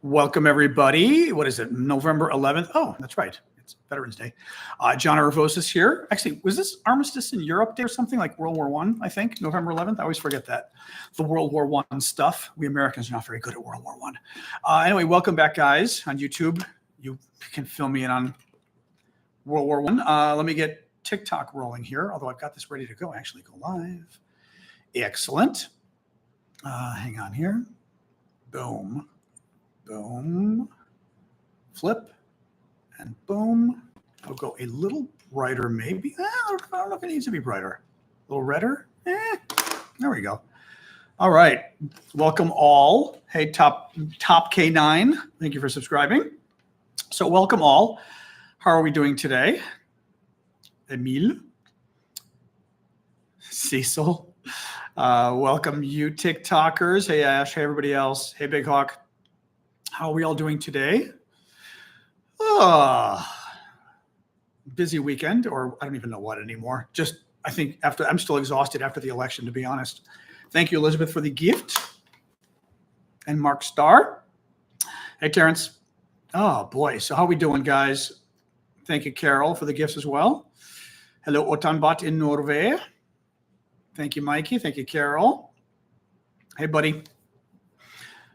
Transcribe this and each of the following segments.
Welcome, everybody. What is it? November 11th. Oh, that's right. It's Veterans Day. John Aravosis here. Actually, was this Armistice in Europe Day or something like World War I, I think, November 11th? I always forget that. The World War I stuff. We Americans are not very good at World War I. Anyway, welcome back, guys, on YouTube. You can fill me in on World War I. Let me get TikTok rolling here, although I've got this ready to go. Actually, go live. Excellent. Hang on here. Boom. Boom, flip, and boom. I'll go a little brighter, maybe. I don't know if it needs to be brighter. A little redder. There we go. All right. Welcome all. Hey, top K9. Thank you for subscribing. So welcome all. How are we doing today? Emile, Cecil. Welcome you TikTokers. Hey, Ash. Hey, everybody else. Hey, Big Hawk. How are we all doing today? Busy weekend, or I don't even know what anymore. Just, I think I'm still exhausted after the election, to be honest. Thank you, Elizabeth, for the gift. And Mark Starr. Hey, Terrence. Oh, boy. So how are we doing, guys? Thank you, Carol, for the gifts as well. Hello, Otanbat in Norway. Thank you, Mikey. Thank you, Carol. Hey, buddy.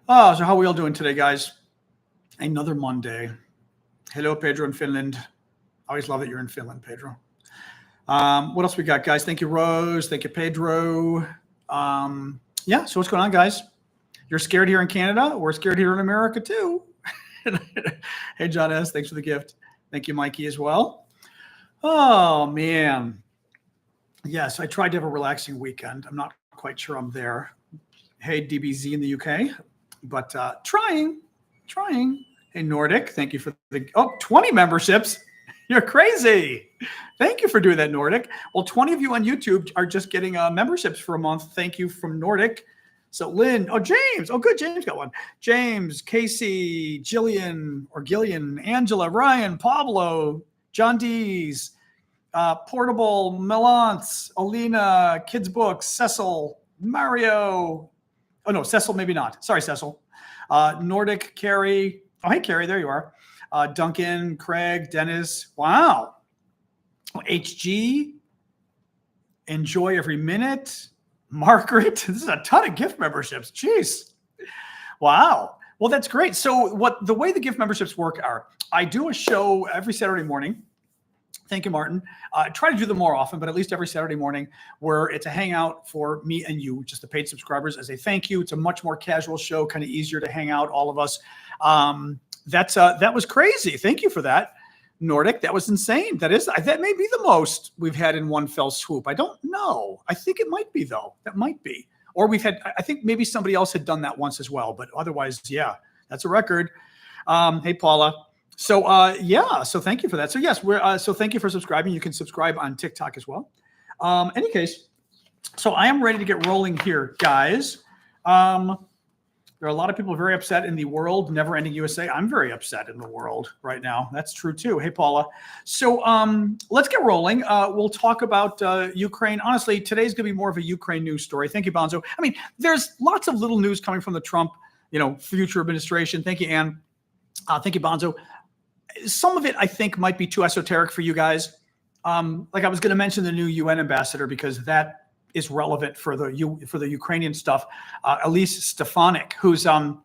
Oh, so how are we all doing today, guys? Another Monday. Hello, Pedro in Finland. I always love that you're in Finland, Pedro. What else we got, guys? Thank you, Rose. Thank you, Pedro. Yeah, so what's going on, guys? You're scared here in Canada? We're scared here in America, too. Hey, John S., thanks for the gift. Thank you, Mikey, as well. Oh, man. Yes, I tried to have a relaxing weekend. I'm not quite sure I'm there. Hey, DBZ in the UK. But trying. Hey, Nordic, thank you for the 20 memberships. You're crazy. Thank you for doing that, Nordic. Well, 20 of you on YouTube are just getting memberships for a month. Thank you from Nordic. So Lynn, James. Oh, good. James got one. James, Casey, Gillian, Angela, Ryan, Pablo, John Dees, Portable, Melance, Alina, Kids Books, Cecil, Mario. Oh, no, Cecil, maybe not. Sorry, Cecil. Nordic, Carrie. Oh, hey, Carrie, there you are. Duncan, Craig, Dennis. Wow. HG. Enjoy every minute. Margaret. This is a ton of gift memberships. Jeez. Wow. Well, that's great. So the way the gift memberships work are, I do a show every Saturday morning. Thank you, Martin. Try to do them more often, but at least every Saturday morning, where it's a hangout for me and you, just the paid subscribers, as a thank you. It's a much more casual show, kind of easier to hang out, all of us. That was crazy. Thank you for that, Nordic. That was insane. That may be the most we've had in one fell swoop. I don't know. I think it might be, though. That might be. Or I think maybe somebody else had done that once as well. But otherwise, yeah, that's a record. Hey, Paula. So, so thank you for that. So, yes, so thank you for subscribing. You can subscribe on TikTok as well. Any case, so I am ready to get rolling here, guys. There are a lot of people very upset in the world, Never Ending USA. I'm very upset in the world right now. That's true, too. Hey, Paula. So let's get rolling. We'll talk about Ukraine. Honestly, today's going to be more of a Ukraine news story. Thank you, Bonzo. I mean, there's lots of little news coming from the Trump, future administration. Thank you, Ann. Thank you, Bonzo. Some of it, I think, might be too esoteric for you guys. Like I was going to mention the new UN ambassador because that is relevant for the Ukrainian stuff. Elise Stefanik, who's an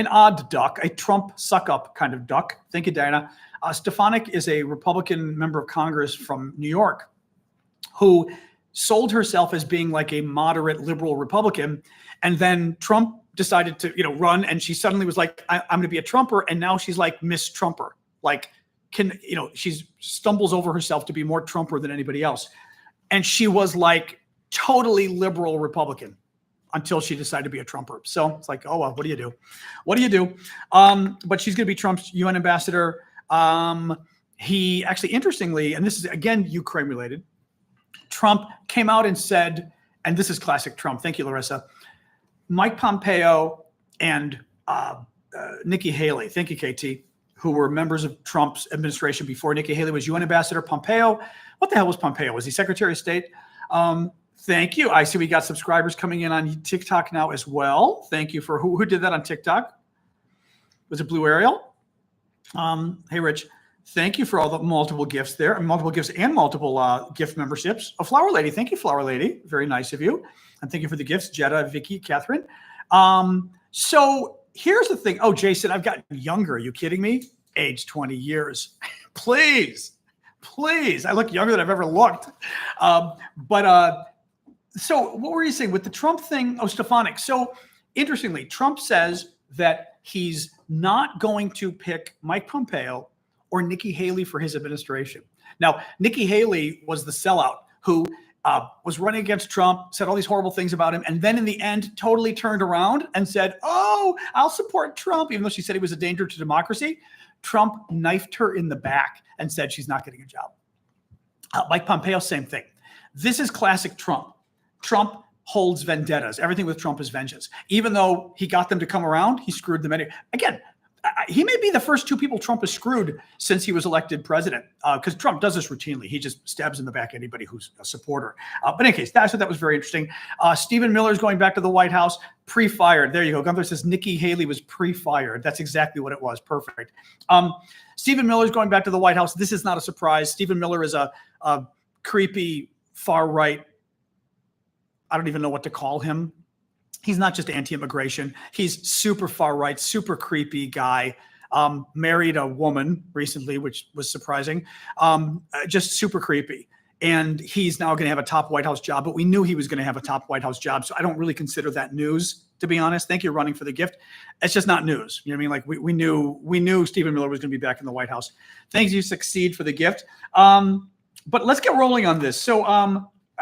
odd duck, a Trump suck-up kind of duck. Thank you, Diana. Stefanik is a Republican member of Congress from New York who sold herself as being like a moderate liberal Republican, and then Trump decided to run, and she suddenly was like, I'm going to be a Trumper, and now she's like Miss Trumper. Like, she stumbles over herself to be more Trumper than anybody else. And she was like totally liberal Republican until she decided to be a Trumper. So it's like, oh, well, what do you do? What do you do? But she's going to be Trump's UN ambassador. He actually, interestingly, and this is, again, Ukraine related, Trump came out and said, and this is classic Trump. Thank you, Larissa. Mike Pompeo and Nikki Haley. Thank you, KT. Who were members of Trump's administration before Nikki Haley was UN ambassador. Pompeo, what the hell was Pompeo? Was he Secretary of State? Thank you. I see we got subscribers coming in on TikTok now as well. Thank you for who did that on TikTok? Was it Blue Ariel? Hey, Rich. Thank you for all the multiple gifts there, multiple gifts and multiple gift memberships. Oh, Flower Lady. Thank you, Flower Lady. Very nice of you. And thank you for the gifts, Jetta, Vicky, Catherine. So here's the thing. Oh, Jason, I've gotten younger. Are you kidding me? Age 20 years. Please. I look younger than I've ever looked. So what were you saying with the Trump thing? Oh, Stefanik. So interestingly, Trump says that he's not going to pick Mike Pompeo or Nikki Haley for his administration. Now, Nikki Haley was the sellout who was running against Trump, said all these horrible things about him, and then in the end totally turned around and said, oh, I'll support Trump, even though she said he was a danger to democracy. Trump knifed her in the back and said she's not getting a job. Mike Pompeo, same thing. This is classic Trump. Trump holds vendettas. Everything with Trump is vengeance. Even though he got them to come around, he screwed them anyway. Again, he may be the first two people Trump has screwed since he was elected president, because Trump does this routinely. He just stabs in the back anybody who's a supporter. But in any case, that was very interesting. Stephen Miller's going back to the White House, pre-fired. There you go. Gunther says Nikki Haley was pre-fired. That's exactly what it was. Perfect. Stephen Miller's going back to the White House. This is not a surprise. Stephen Miller is a creepy far-right, I don't even know what to call him. He's not just anti-immigration. He's super far right, super creepy guy. Married a woman recently, which was surprising. Just super creepy. And he's now going to have a top White House job, but we knew he was going to have a top White House job. So I don't really consider that news, to be honest. Thank you, running for the gift. It's just not news. You know what I mean? Like we knew Stephen Miller was going to be back in the White House. Thanks, you succeed for the gift. But let's get rolling on this. So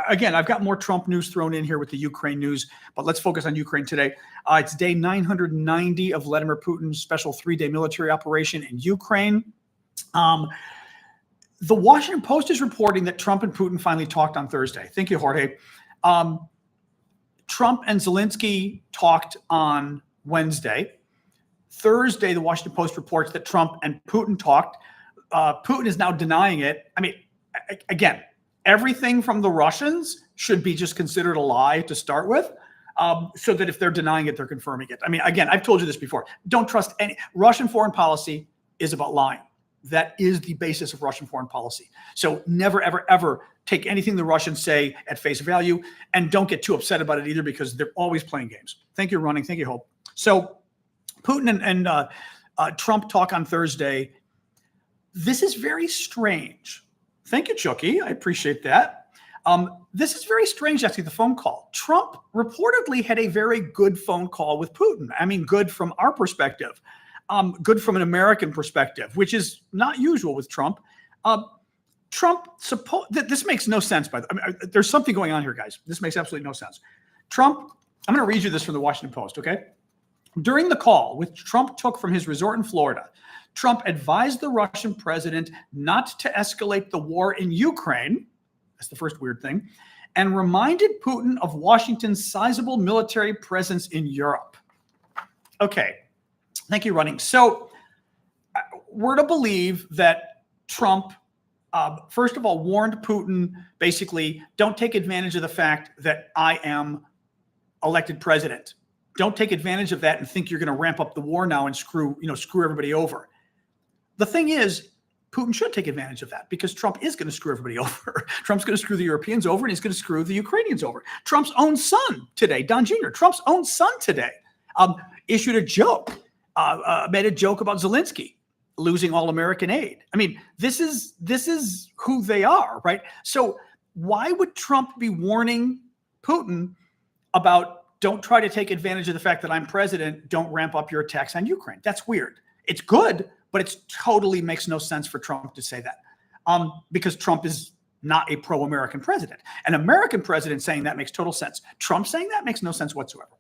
again, I've got more Trump news thrown in here with the Ukraine news, but let's focus on Ukraine today. It's day 990 of Vladimir Putin's special 3-day military operation in Ukraine. The Washington Post is reporting that Trump and Putin finally talked on Thursday. Thank you, Jorge. Trump and Zelensky talked on Wednesday. Thursday, the Washington Post reports that Trump and Putin talked. Putin is now denying it. I mean, again, everything from the Russians should be just considered a lie to start with, so that if they're denying it, they're confirming it. I mean, again, I've told you this before. Don't trust any. Russian foreign policy is about lying. That is the basis of Russian foreign policy. So never, ever, ever take anything the Russians say at face value, and don't get too upset about it either, because they're always playing games. Thank you, running. Thank you, Hope. So Putin and Trump talk on Thursday. This is very strange. Thank you, Chucky. I appreciate that. This is very strange, actually, the phone call. Trump reportedly had a very good phone call with Putin. I mean, good from our perspective, good from an American perspective, which is not usual with Trump. This makes no sense. There's something going on here, guys. This makes absolutely no sense. Trump, I'm going to read you this from the Washington Post, okay? During the call, which Trump took from his resort in Florida, Trump advised the Russian president not to escalate the war in Ukraine. That's the first weird thing. And reminded Putin of Washington's sizable military presence in Europe. Okay. Thank you, running. So we're to believe that Trump, first of all, warned Putin, basically, don't take advantage of the fact that I am elected president. Don't take advantage of that and think you're going to ramp up the war now and screw everybody over. The thing is, Putin should take advantage of that, because Trump is going to screw everybody over. Trump's going to screw the Europeans over, and he's going to screw the Ukrainians over. Trump's own son today, Don Jr., Trump's own son today, issued a joke, made a joke about Zelensky losing all American aid. I mean, this is who they are, right? So why would Trump be warning Putin about, don't try to take advantage of the fact that I'm president, don't ramp up your attacks on Ukraine? That's weird. It's good, but it totally makes no sense for Trump to say that, because Trump is not a pro-American president. An American president saying that makes total sense. Trump saying that makes no sense whatsoever.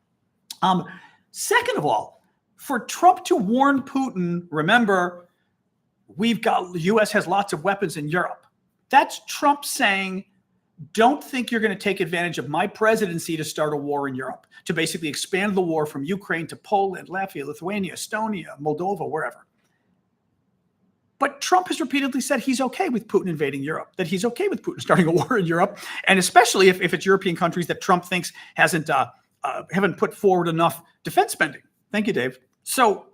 Second of all, for Trump to warn Putin, remember, the U.S. has lots of weapons in Europe. That's Trump saying, don't think you're going to take advantage of my presidency to start a war in Europe, to basically expand the war from Ukraine to Poland, Latvia, Lithuania, Estonia, Moldova, wherever. But Trump has repeatedly said he's okay with Putin invading Europe, that he's okay with Putin starting a war in Europe, and especially if it's European countries that Trump thinks haven't put forward enough defense spending. Thank you, Dave. So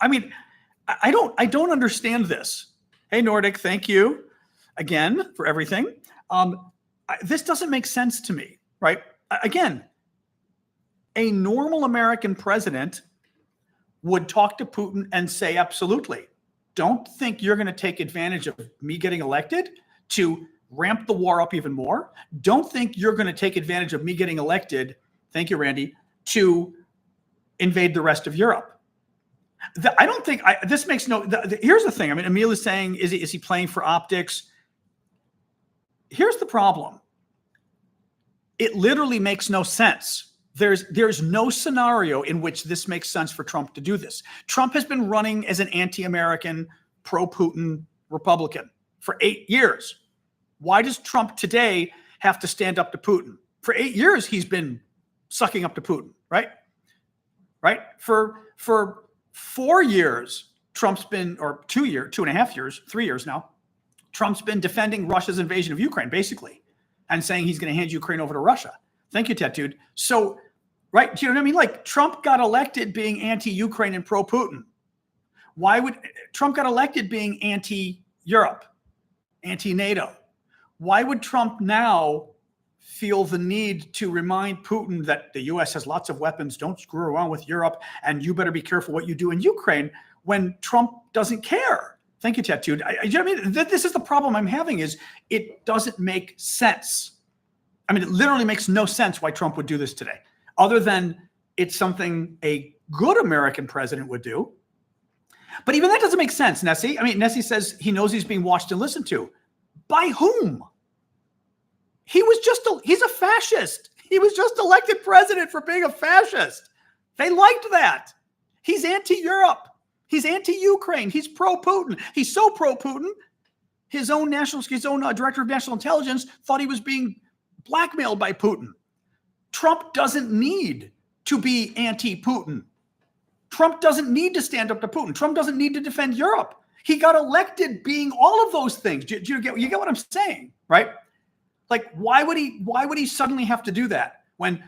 I mean, I don't understand this. Hey, Nordic, thank you again for everything. This doesn't make sense to me, right? Again, a normal American president would talk to Putin and say, absolutely, don't think you're going to take advantage of me getting elected to ramp the war up even more. Don't think you're going to take advantage of me getting elected, thank you, Randy, to invade the rest of Europe. I don't think this makes no. Here's the thing. I mean, Emil is saying, is he playing for optics? Here's the problem. It literally makes no sense. There's no scenario in which this makes sense for Trump to do this. Trump has been running as an anti-American, pro-Putin Republican for 8 years. Why does Trump today have to stand up to Putin? For 8 years, he's been sucking up to Putin, right? Right? For 4 years, Trump's been, or 2.5 years, 3 years now, Trump's been defending Russia's invasion of Ukraine, basically, and saying he's going to hand Ukraine over to Russia. Thank you, Tattooed. So, right, do you know what I mean? Like, Trump got elected being anti-Ukraine and pro-Putin. Why would Trump got elected being anti-Europe, anti-NATO? Why would Trump now feel the need to remind Putin that the U.S. has lots of weapons, don't screw around with Europe, and you better be careful what you do in Ukraine, when Trump doesn't care? Thank you, Tattooed. You know what I mean? This is the problem I'm having, is it doesn't make sense. I mean, it literally makes no sense why Trump would do this today, other than it's something a good American president would do. But even that doesn't make sense, Nessie. I mean, Nessie says he knows he's being watched and listened to. By whom? He's a fascist. He was just elected president for being a fascist. They liked that. He's anti-Europe. He's anti-Ukraine. He's pro-Putin. He's so pro-Putin, his own director of national intelligence thought he was being blackmailed by Putin. Trump doesn't need to be anti-Putin. Trump doesn't need to stand up to Putin. Trump doesn't need to defend Europe. He got elected being all of those things. Do you get what I'm saying, right? Like, why would he suddenly have to do that when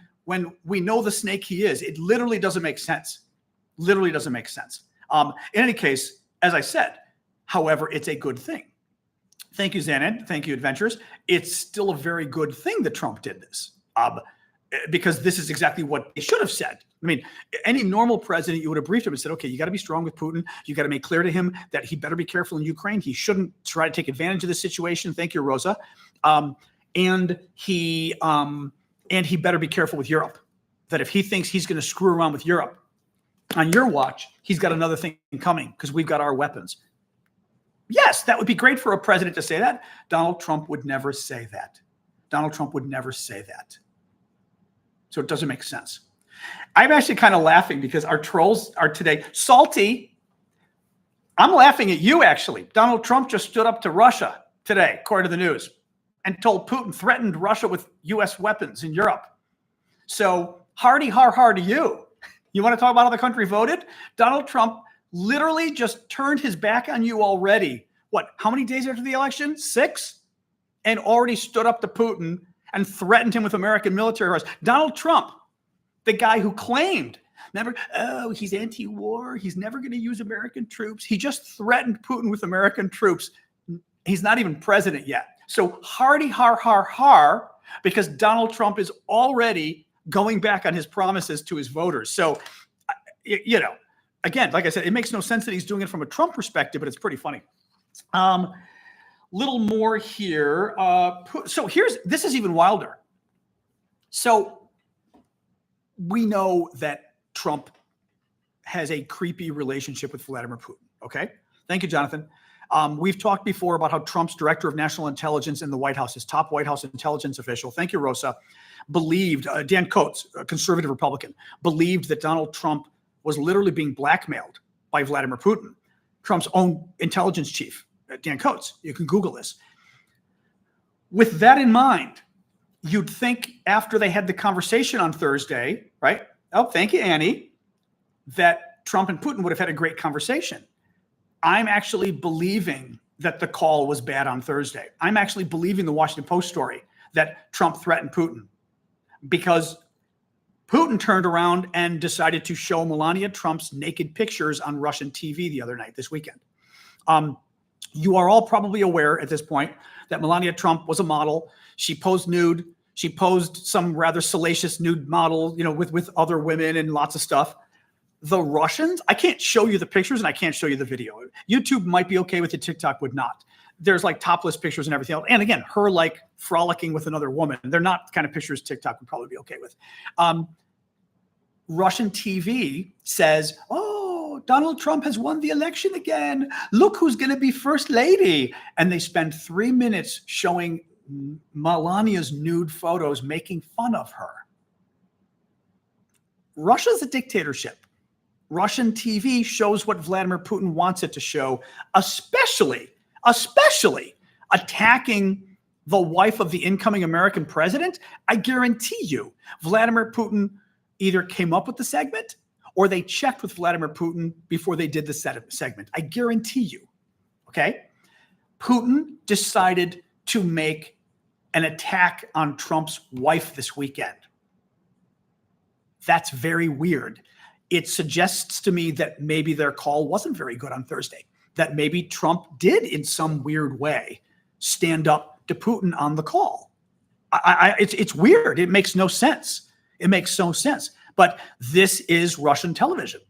we know the snake he is? It literally doesn't make sense. Literally doesn't make sense. In any case, as I said, however, it's a good thing. Thank you, Xanad. Thank you, Adventures. It's still a very good thing that Trump did this, because this is exactly what he should have said. I mean, any normal president, you would have briefed him and said, okay, you got to be strong with Putin. You got to make clear to him that he better be careful in Ukraine. He shouldn't try to take advantage of this situation. Thank you, Rosa. And he better be careful with Europe, that if he thinks he's going to screw around with Europe on your watch, he's got another thing coming, because we've got our weapons. Yes, that would be great for a president to say that. Donald Trump would never say that. Donald Trump would never say that. So it doesn't make sense. I'm actually kind of laughing because our trolls are today. Salty, I'm laughing at you, actually. Donald Trump just stood up to Russia today, according to the news, and told Putin, threatened Russia with U.S. weapons in Europe. So hardy har to you. You want to talk about how the country voted? Donald Trump literally just turned his back on you already. What, how many days after the election? 6? And already stood up to Putin and threatened him with American military arrest. Donald Trump, the guy who claimed, remember, oh, he's anti-war. He's never going to use American troops. He just threatened Putin with American troops. He's not even president yet. So hardy har, because Donald Trump is already going back on his promises to his voters. So, you know, again, like I said, it makes no sense that he's doing it from a Trump perspective, but it's pretty funny. Little more here. So this is even wilder. So we know that Trump has a creepy relationship with Vladimir Putin. Okay. Thank you, Jonathan. We've talked before about how Trump's director of national intelligence in the White House, his top White House intelligence official, thank you, Rosa, believed, Dan Coates, a conservative Republican, believed that Donald Trump was literally being blackmailed by Vladimir Putin. Trump's own intelligence chief, Dan Coates. You can Google this. With that in mind, you'd think after they had the conversation on Thursday, right? Oh, thank you, Annie, that Trump and Putin would have had a great conversation. I'm actually believing that the call was bad on Thursday. I'm actually believing the Washington Post story that Trump threatened Putin, because Putin turned around and decided to show Melania Trump's naked pictures on Russian TV the other night, this weekend. You are all probably aware at this point that Melania Trump was a model. She posed nude. She posed some rather salacious nude model, with other women and lots of stuff. The Russians, I can't show you the pictures and I can't show you the video. YouTube might be okay with it. TikTok would not. There's like topless pictures and everything else. And again, her like frolicking with another woman. They're not the kind of pictures TikTok would probably be okay with. Russian TV says, oh, Donald Trump has won the election again. Look who's going to be first lady. And they spend 3 minutes showing Melania's nude photos, making fun of her. Russia's a dictatorship. Russian TV shows what Vladimir Putin wants it to show, especially attacking the wife of the incoming American president. I guarantee you, Vladimir Putin either came up with the segment or they checked with Vladimir Putin before they did the segment. I guarantee you, okay? Putin decided to make an attack on Trump's wife this weekend. That's very weird. It suggests to me that maybe their call wasn't very good on Thursday, that maybe Trump did in some weird way stand up to Putin on the call. It's weird. It makes no sense. It makes no sense. But this is Russian television,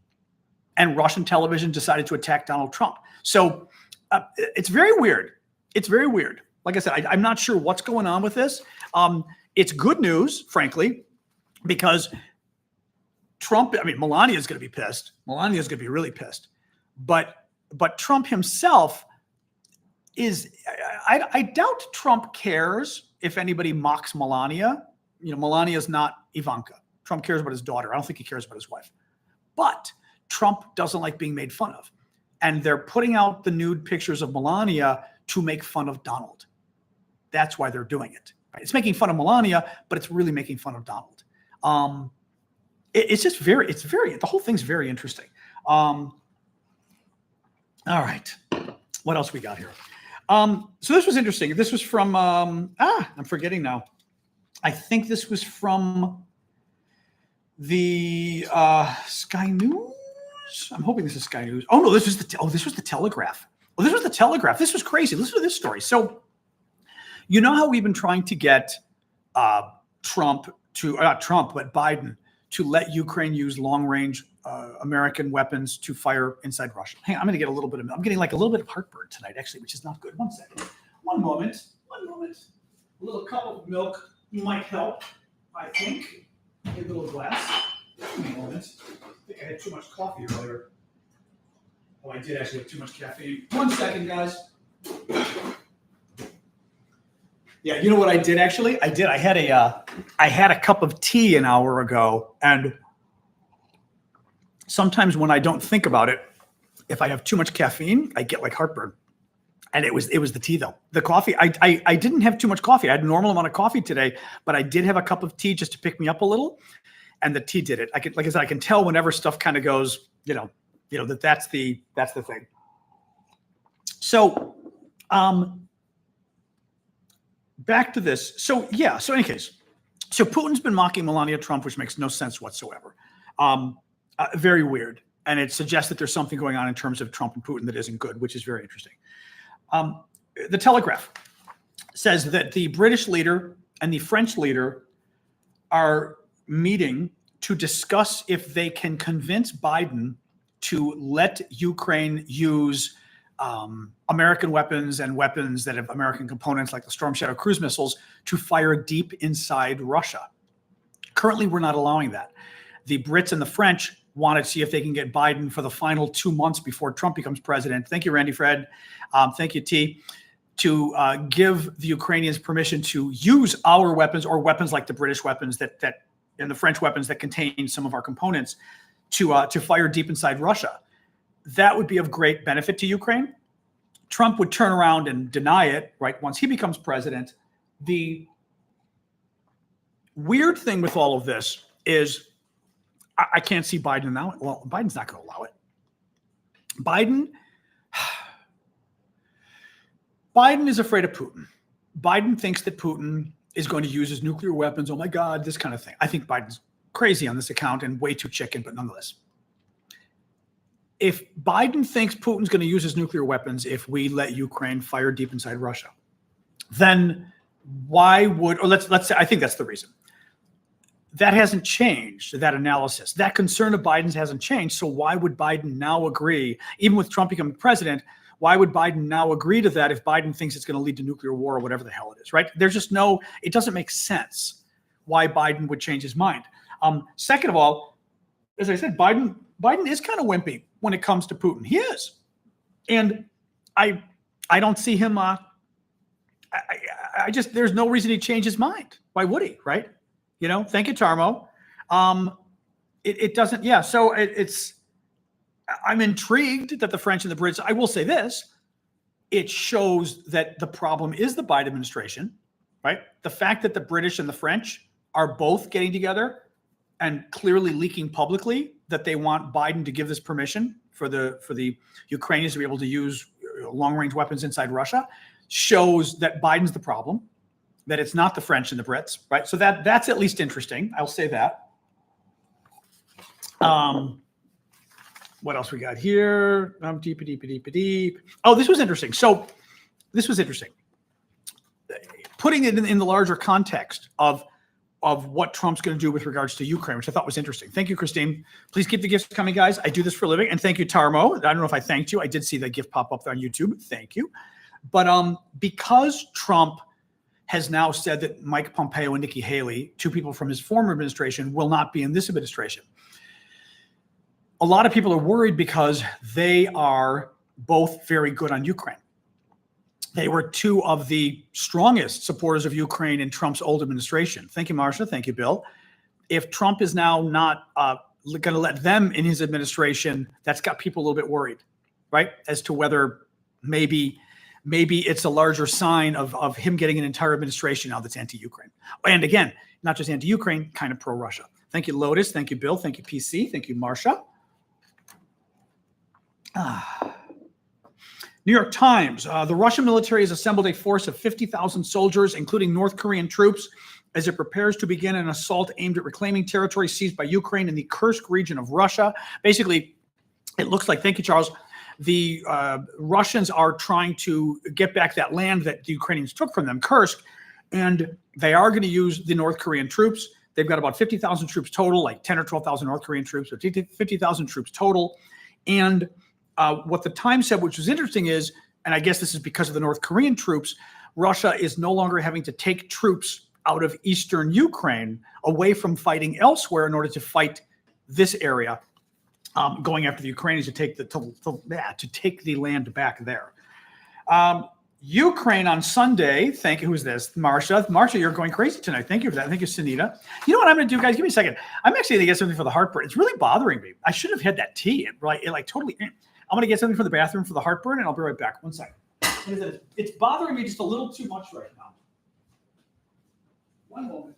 and Russian television decided to attack Donald Trump. So it's very weird. It's very weird. Like I said, I'm not sure what's going on with this. It's good news, frankly, because Melania is going to be pissed. Melania is going to be really pissed. But Trump himself is, I doubt Trump cares if anybody mocks Melania. Melania is not Ivanka. Trump cares about his daughter. I don't think he cares about his wife. But Trump doesn't like being made fun of. And they're putting out the nude pictures of Melania to make fun of Donald. That's why they're doing it. Right? It's making fun of Melania, but it's really making fun of Donald. The whole thing's very interesting. All right. What else we got here? So this was interesting. This was from, I'm forgetting now. I think this was from the Sky News. I'm hoping this is Sky News. Oh no, this was the Telegraph. Oh, this was the Telegraph. This was crazy. Listen to this story. So, you know how we've been trying to get Biden to let Ukraine use long-range American weapons to fire inside Russia. Hang on, I'm getting a little bit of heartburn tonight, actually, which is not good. One second. One moment. A little cup of milk might help, I think. A little glass. Give me a moment. I think I had too much coffee earlier. Oh, I did actually have too much caffeine. 1 second, guys. Yeah, you know what I did actually? I had a cup of tea an hour ago, and sometimes when I don't think about it, if I have too much caffeine, I get like heartburn. And it was the tea though. The coffee, I didn't have too much coffee. I had a normal amount of coffee today, but I did have a cup of tea just to pick me up a little, and the tea did it. Like I said, I can tell whenever stuff kind of goes, that's the thing. So, back to this. So in any case, so Putin's been mocking Melania Trump, which makes no sense whatsoever. Very weird. And it suggests that there's something going on in terms of Trump and Putin that isn't good, which is very interesting. The Telegraph says that the British leader and the French leader are meeting to discuss if they can convince Biden to let Ukraine use American weapons and weapons that have American components like the Storm Shadow cruise missiles to fire deep inside Russia. Currently, we're not allowing that. The Brits and the French want to see if they can get Biden for the final 2 months before Trump becomes president. Thank you, Randy Fred. Thank you, T. To give the Ukrainians permission to use our weapons or weapons like the British weapons that and the French weapons that contain some of our components to fire deep inside Russia. That would be of great benefit to Ukraine. Trump would turn around and deny it, right, once he becomes president. The weird thing with all of this is I can't see Biden now. Well, Biden's not going to allow it. Biden is afraid of Putin. Biden thinks that Putin is going to use his nuclear weapons. Oh my God, this kind of thing. I think Biden's crazy on this account and way too chicken, but nonetheless. If Biden thinks Putin's going to use his nuclear weapons if we let Ukraine fire deep inside Russia, then why would, or let's say, I think that's the reason. That hasn't changed, that analysis. That concern of Biden's hasn't changed. So why would Biden now agree, even with Trump becoming president, why would Biden now agree to that if Biden thinks it's going to lead to nuclear war or whatever the hell it is, right? There's just no, it doesn't make sense why Biden would change his mind. Second of all, as I said, Biden is kind of wimpy when it comes to Putin. He is. And I don't see him, I just, there's no reason he'd change his mind. Why would he, right? You know, thank you, Tarmo. It doesn't, yeah, so it's, I'm intrigued that the French and the Brits, I will say this, it shows that the problem is the Biden administration, right? The fact that the British and the French are both getting together and clearly leaking publicly that they want Biden to give this permission for the Ukrainians to be able to use long-range weapons inside Russia shows that Biden's the problem, that it's not the French and the Brits, right? So that's at least interesting. I'll say that. What else we got here? Deep. Oh, this was interesting. So this was interesting. Putting it in the larger context of what Trump's going to do with regards to Ukraine, which I thought was interesting. Thank you, Christine. Please keep the gifts coming, guys. I do this for a living. And thank you, Tarmo. I don't know if I thanked you. I did see that gift pop up there on YouTube. Thank you. But because Trump has now said that Mike Pompeo and Nikki Haley, two people from his former administration, will not be in this administration, a lot of people are worried because they are both very good on Ukraine. They were two of the strongest supporters of Ukraine in Trump's old administration. Thank you, Marcia. Thank you, Bill. If Trump is now not going to let them in his administration, that's got people a little bit worried, right? As to whether maybe it's a larger sign of him getting an entire administration now that's anti-Ukraine. And again, not just anti-Ukraine, kind of pro-Russia. Thank you, Lotus. Thank you, Bill. Thank you, PC. Thank you, Marcia. New York Times, the Russian military has assembled a force of 50,000 soldiers, including North Korean troops, as it prepares to begin an assault aimed at reclaiming territory seized by Ukraine in the Kursk region of Russia. Basically, it looks like, thank you, Charles, the Russians are trying to get back that land that the Ukrainians took from them, Kursk, and they are going to use the North Korean troops. They've got about 50,000 troops total, like 10 or 12,000 North Korean troops, so 50,000 troops total. And what the Times said, which was interesting, is, and I guess this is because of the North Korean troops, Russia is no longer having to take troops out of eastern Ukraine away from fighting elsewhere in order to fight this area, going after the Ukrainians to take the land back there. Ukraine on Sunday. Thank you. Who's this? Marcia. Marcia, you're going crazy tonight. Thank you for that. Thank you, Sunita. You know what I'm going to do, guys? Give me a second. I'm actually going to get something for the heartburn. It's really bothering me. I should have had that tea. It like totally. I'm going to get something for the bathroom for the heartburn, and I'll be right back. 1 second. It's bothering me just a little too much right now. One moment.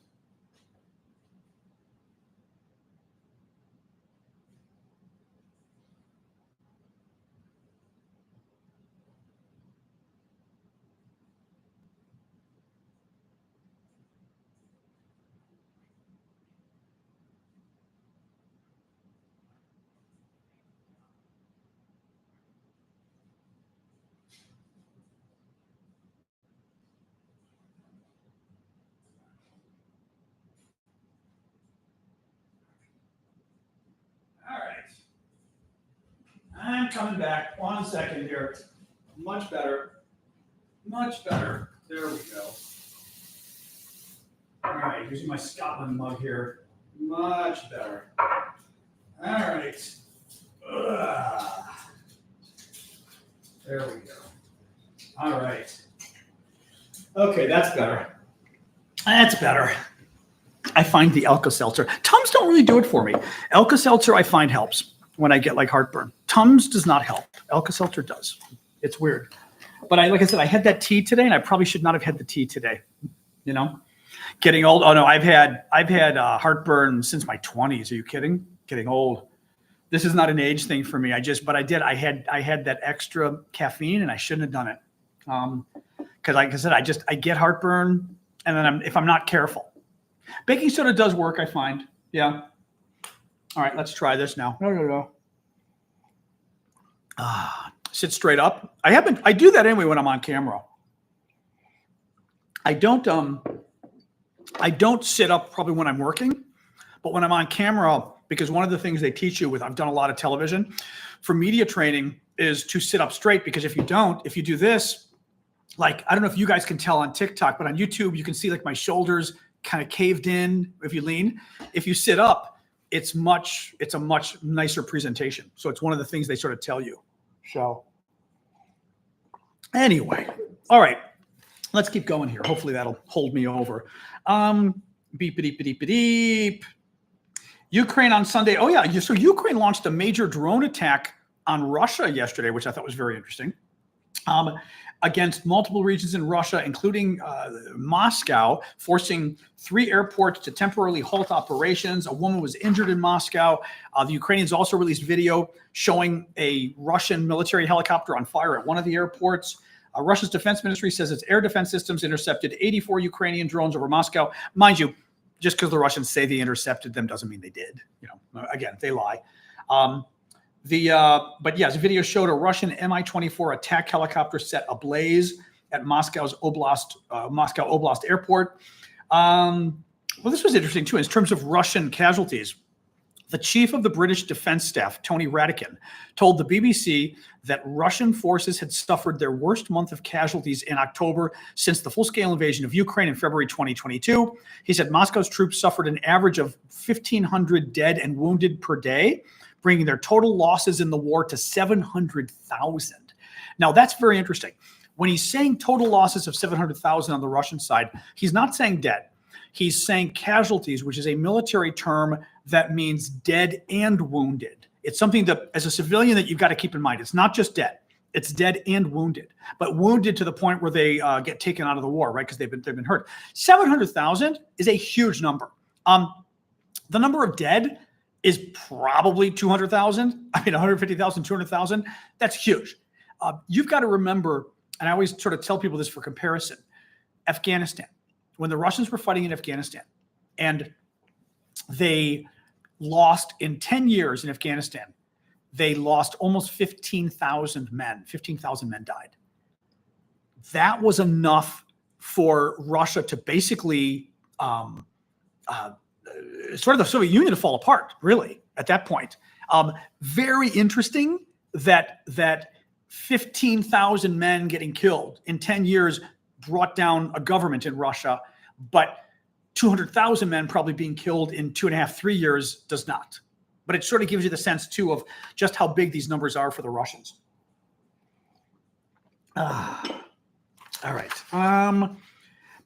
I'm coming back. 1 second here. Much better. Much better. There we go. All right, here's my Scotland mug here. Much better. All right. There we go. All right. Okay, that's better. That's better. I find the Alka-Seltzer. Tums don't really do it for me. Alka-Seltzer I find helps when I get like heartburn. Tums does not help. Alka-Seltzer does. It's weird. But like I said, I had that tea today, and I probably should not have had the tea today. You know, getting old. Oh no, I've had heartburn since my 20s. Are you kidding? Getting old. This is not an age thing for me. I had that extra caffeine, and I shouldn't have done it. Because like I said, I get heartburn, and then if I'm not careful. Baking soda does work, I find. Yeah. All right, let's try this now. No. Sit straight up. I do that anyway when I'm on camera. I don't sit up probably when I'm working, but when I'm on camera, because one of the things they teach you I've done a lot of television for media training is to sit up straight, because if you do this, like, I don't know if you guys can tell on TikTok, but on YouTube, you can see like my shoulders kind of caved in if you lean. If you sit up, it's a much nicer presentation. So it's one of the things they sort of tell you. So anyway, all right, let's keep going here. Hopefully that'll hold me over. Beep. Ukraine on Sunday. Oh yeah, so Ukraine launched a major drone attack on Russia yesterday, which I thought was very interesting. Against multiple regions in Russia, including Moscow, forcing 3 airports to temporarily halt operations. A woman was injured in Moscow. The Ukrainians also released video showing a Russian military helicopter on fire at one of the airports. Russia's defense ministry says its air defense systems intercepted 84 Ukrainian drones over Moscow. Mind you, just because the Russians say they intercepted them doesn't mean they did. Again, they lie. But yes, the video showed a Russian Mi-24 attack helicopter set ablaze at Moscow Oblast Airport. Well, this was interesting too in terms of Russian casualties. The chief of the British Defense Staff, Tony Radakin, told the BBC that Russian forces had suffered their worst month of casualties in October since the full-scale invasion of Ukraine in February 2022. He said Moscow's troops suffered an average of 1,500 dead and wounded per day, bringing their total losses in the war to 700,000. Now, that's very interesting. When he's saying total losses of 700,000 on the Russian side, he's not saying dead. He's saying casualties, which is a military term that means dead and wounded. It's something that, as a civilian, that you've got to keep in mind. It's not just dead. It's dead and wounded, but wounded to the point where they get taken out of the war, right? Because they've been hurt. 700,000 is a huge number. The number of dead is probably 200,000. I mean, 150,000, 200,000. That's huge. You've got to remember, and I always sort of tell people this for comparison, Afghanistan. When the Russians were fighting in Afghanistan and they lost in 10 years in Afghanistan, they lost almost 15,000 men. 15,000 men died. That was enough for Russia to basically sort of the Soviet Union to fall apart, really, at that point. Very interesting that 15,000 men getting killed in 10 years brought down a government in Russia, but 200,000 men probably being killed in 2.5, 3 years does not. But it sort of gives you the sense, too, of just how big these numbers are for the Russians. All right.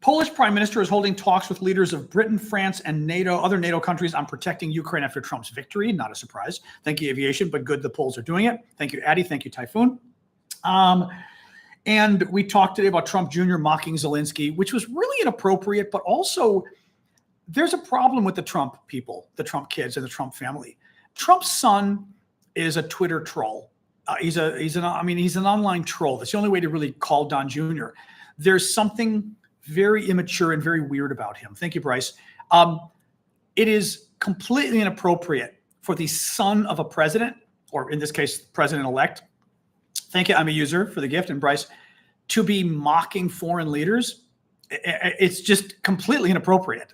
Polish prime minister is holding talks with leaders of Britain, France, and NATO, other NATO countries on protecting Ukraine after Trump's victory. Not a surprise. Thank you, Aviation, but good the Poles are doing it. Thank you, Addie. Thank you, Typhoon. And we talked today about Trump Jr. mocking Zelensky, which was really inappropriate, but also there's a problem with the Trump people, the Trump kids, and the Trump family. Trump's son is a Twitter troll. He's an online troll. That's the only way to really call Don Jr. There's something very immature and very weird about him. Thank you, Bryce. It is completely inappropriate for the son of a president, or in this case, president-elect. Thank you, I'm a user, for the gift, and Bryce, to be mocking foreign leaders. It's just completely inappropriate.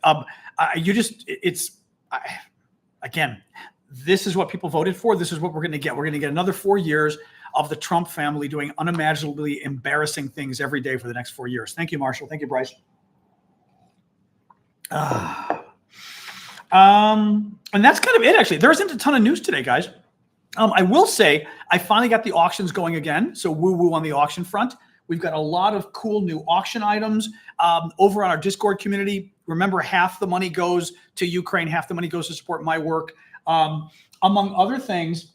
Again, this is what people voted for. This is what we're going to get. We're going to get another 4 years of the Trump family doing unimaginably embarrassing things every day for the next 4 years. Thank you, Marshall. Thank you, Bryce. And that's kind of it, actually. There isn't a ton of news today, guys. I will say I finally got the auctions going again. So woo-woo on the auction front. We've got a lot of cool new auction items over on our Discord community. Remember, half the money goes to Ukraine, half the money goes to support my work. Among other things,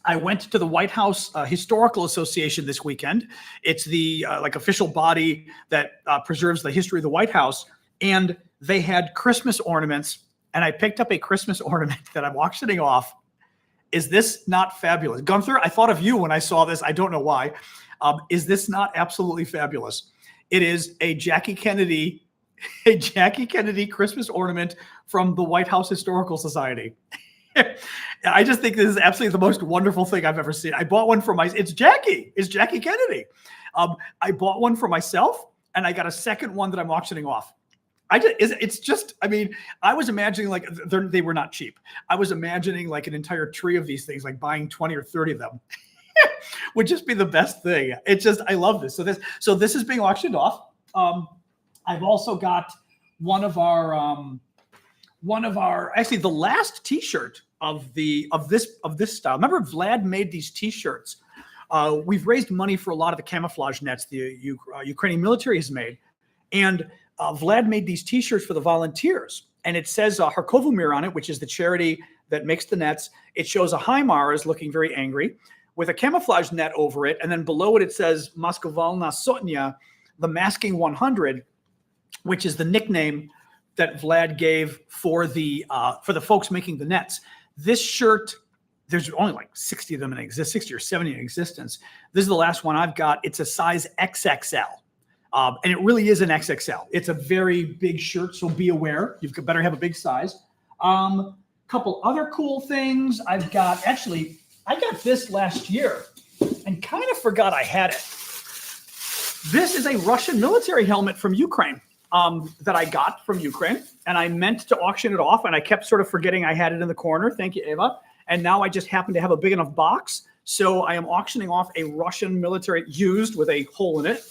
I went to the White House Historical Association this weekend. It's the official body that preserves the history of the White House. And they had Christmas ornaments. And I picked up a Christmas ornament that I'm auctioning off. Is this not fabulous? Gunther, I thought of you when I saw this. I don't know why. Is this not absolutely fabulous? It is a Jackie Kennedy a Jackie Kennedy Christmas ornament from the White House Historical Society. I just think this is absolutely the most wonderful thing I've ever seen. I bought one for it's Jackie Kennedy. I bought one for myself, and I got a second one that I'm auctioning off. It's just, I mean, I was imagining like they were not cheap. I was imagining like an entire tree of these things, like buying 20 or 30 of them would just be the best thing. It's just, I love this. So this is being auctioned off. I've also got one of our actually the last T-shirt of this style. Remember, Vlad made these T-shirts. We've raised money for a lot of the camouflage nets the Ukrainian military has made, and Vlad made these T-shirts for the volunteers, and it says Harkovumir on it, which is the charity that makes the nets. It shows a HIMARS looking very angry with a camouflage net over it, and then below it says Moskovalna Sotnya, the masking 100, which is the nickname that Vlad gave for the folks making the nets. This shirt, there's only like 60 of them in existence, 60 or 70 in existence. This is the last one I've got. It's a size XXL. And it really is an XXL. It's a very big shirt, so be aware. You better have a big size. Couple other cool things. I got this last year and kind of forgot I had it. This is a Russian military helmet from Ukraine that I got from Ukraine, and I meant to auction it off, and I kept sort of forgetting I had it in the corner. Thank you, Ava. And now I just happen to have a big enough box, so I am auctioning off a Russian military used with a hole in it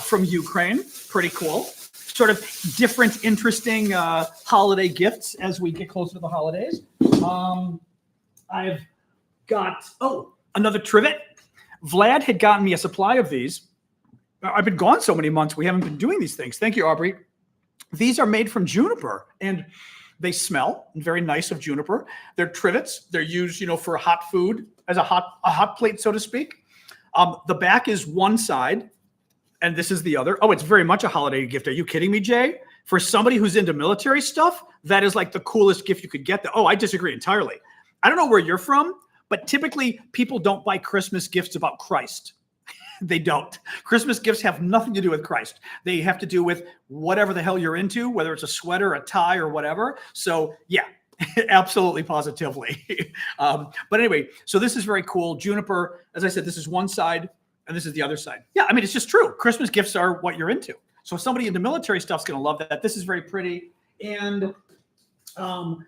from Ukraine. Pretty cool. Sort of different, interesting holiday gifts as we get closer to the holidays. I've got, another trivet. Vlad had gotten me a supply of these. I've been gone so many months, we haven't been doing these things. Thank you, Aubrey. These are made from juniper, and they smell very nice of juniper. They're trivets. They're used, for hot food, as a hot plate, so to speak. The back is one side, and this is the other. Oh, it's very much a holiday gift. Are you kidding me, Jay? For somebody who's into military stuff, that is like the coolest gift you could get. Oh, I disagree entirely. I don't know where you're from, but typically people don't buy Christmas gifts about Christ. They don't. Christmas gifts have nothing to do with Christ. They have to do with whatever the hell you're into, whether it's a sweater, a tie, or whatever. So yeah, absolutely, positively. But anyway, so this is very cool. Juniper, as I said, this is one side and this is the other side. Yeah, I mean, it's just true. Christmas gifts are what you're into. So somebody into military stuff is going to love that. This is very pretty. And the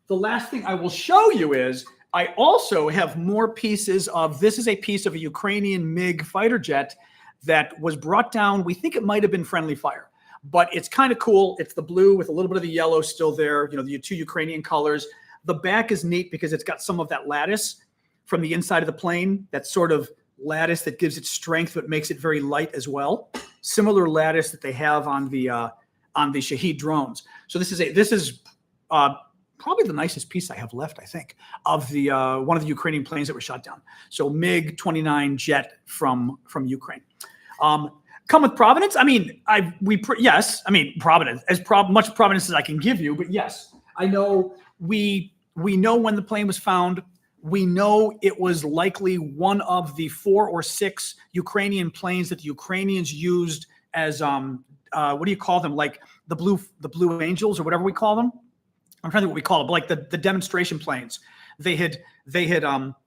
last thing I will show you is I also have more pieces of, this is a piece of a Ukrainian MiG fighter jet that was brought down. We think it might have been friendly fire, but it's kind of cool. It's the blue with a little bit of the yellow still there, the two Ukrainian colors. The back is neat because it's got some of that lattice from the inside of the plane, that sort of lattice that gives it strength, but makes it very light as well. Similar lattice that they have on the Shahed drones. So this is probably the nicest piece I have left, I think, of the one of the Ukrainian planes that were shot down. So MiG-29 jet from Ukraine. Come with provenance. I mean, provenance, as much provenance as I can give you. But yes, I know we know when the plane was found. We know it was likely one of the 4 or 6 Ukrainian planes that the Ukrainians used as what do you call them? Like the Blue Angels or whatever we call them. I'm trying to think what we call it, but like the demonstration planes. They had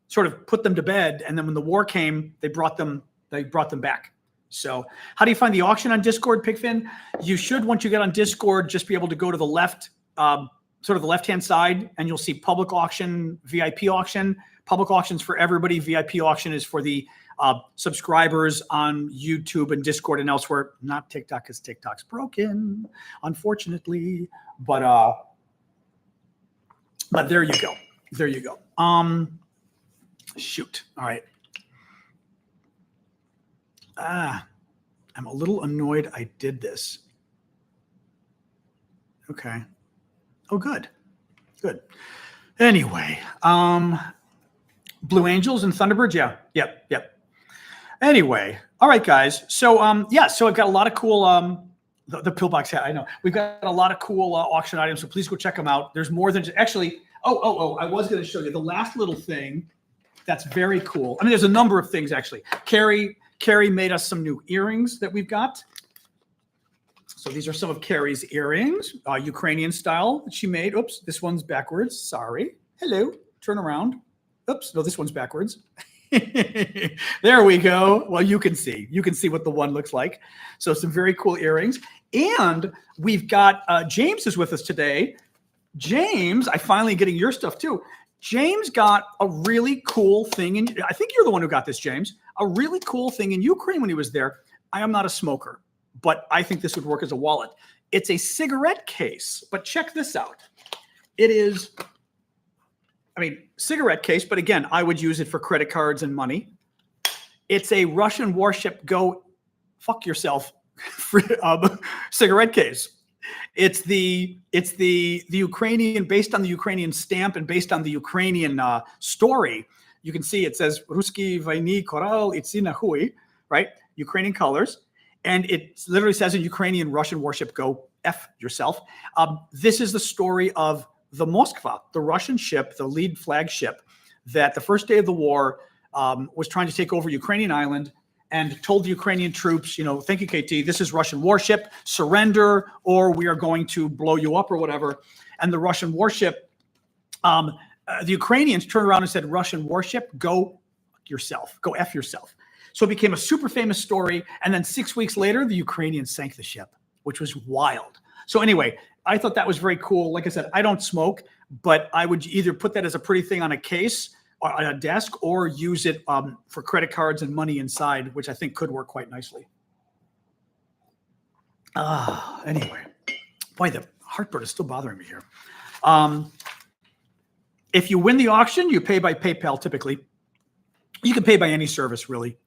sort of put them to bed, and then when the war came, they brought them back. So how do you find the auction on Discord, Pigfin? You should, once you get on Discord, just be able to go to the left, sort of the left-hand side, and you'll see public auction, VIP auction. Public auction's for everybody. VIP auction is for the subscribers on YouTube and Discord and elsewhere. Not TikTok, because TikTok's broken, unfortunately. But there you go. There you go. Shoot. All right. I'm a little annoyed I did this. Okay. Oh, good. Good. Anyway, Blue Angels and Thunderbirds. Yeah. Yep. Anyway. All right, guys. So, so I've got a lot of cool, the pillbox hat. I know we've got a lot of cool auction items, so please go check them out. There's more than actually. I was going to show you the last little thing that's very cool. I mean, there's a number of things actually. Carrie made us some new earrings that we've got. So these are some of Carrie's earrings, Ukrainian style that she made. Oops, this one's backwards. Sorry. Hello. Turn around. Oops, no, this one's backwards. There we go. Well, you can see. You can see what the one looks like. So some very cool earrings. And we've got James is with us today. James, I finally getting your stuff too. James got a really cool thing. And I think you're the one who got this, James. A really cool thing in Ukraine when he was there. I am not a smoker, but I think this would work as a wallet. It's a cigarette case, but check this out. It is, cigarette case, but again, I would use it for credit cards and money. It's a Russian warship go fuck yourself cigarette case. It's the Ukrainian, based on the Ukrainian stamp and based on the Ukrainian story. You can see it says Ruski Vaini Koral Itsina Hui, right? Ukrainian colors. And it literally says in Ukrainian, Russian warship, go F yourself. This is the story of the Moskva, the Russian ship, the lead flagship that the first day of the war was trying to take over Ukrainian island and told the Ukrainian troops, thank you, KT, this is Russian warship, surrender, or we are going to blow you up or whatever. And the Russian warship, the Ukrainians turned around and said, Russian warship, go yourself, go F yourself. So it became a super famous story. And then 6 weeks later, the Ukrainians sank the ship, which was wild. So anyway, I thought that was very cool. Like I said, I don't smoke, but I would either put that as a pretty thing on a case or on a desk or use it for credit cards and money inside, which I think could work quite nicely. Anyway, boy, the heartburn is still bothering me here. If you win the auction, you pay by PayPal typically. You can pay by any service, really.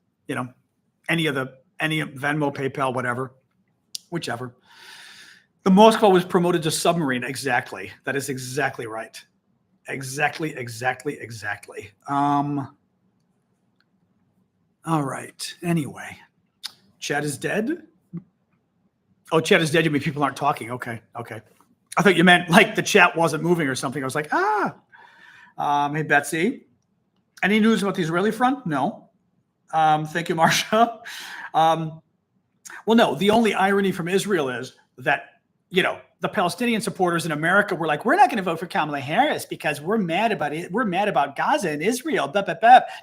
Any Venmo, PayPal, whatever, whichever. The Moskva was promoted to submarine. Exactly. That is exactly right. Exactly. All right. Anyway, chat is dead. Oh, chat is dead. You mean people aren't talking? Okay. I thought you meant like the chat wasn't moving or something. I was like, hey, Betsy. Any news about the Israeli front? No. Thank you, Marsha. Well, no, the only irony from Israel is that, the Palestinian supporters in America were like, we're not going to vote for Kamala Harris because we're mad about it. We're mad about Gaza and Israel.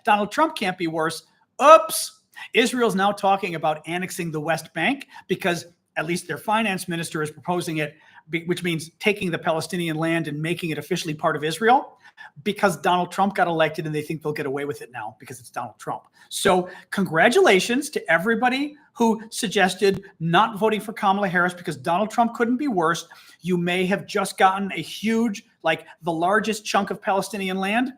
Donald Trump can't be worse. Oops. Israel's now talking about annexing the West Bank because at least their finance minister is proposing it, which means taking the Palestinian land and making it officially part of Israel, because Donald Trump got elected and they think they'll get away with it now because it's Donald Trump. So congratulations to everybody who suggested not voting for Kamala Harris because Donald Trump couldn't be worse. You may have just gotten a huge, like the largest chunk of Palestinian land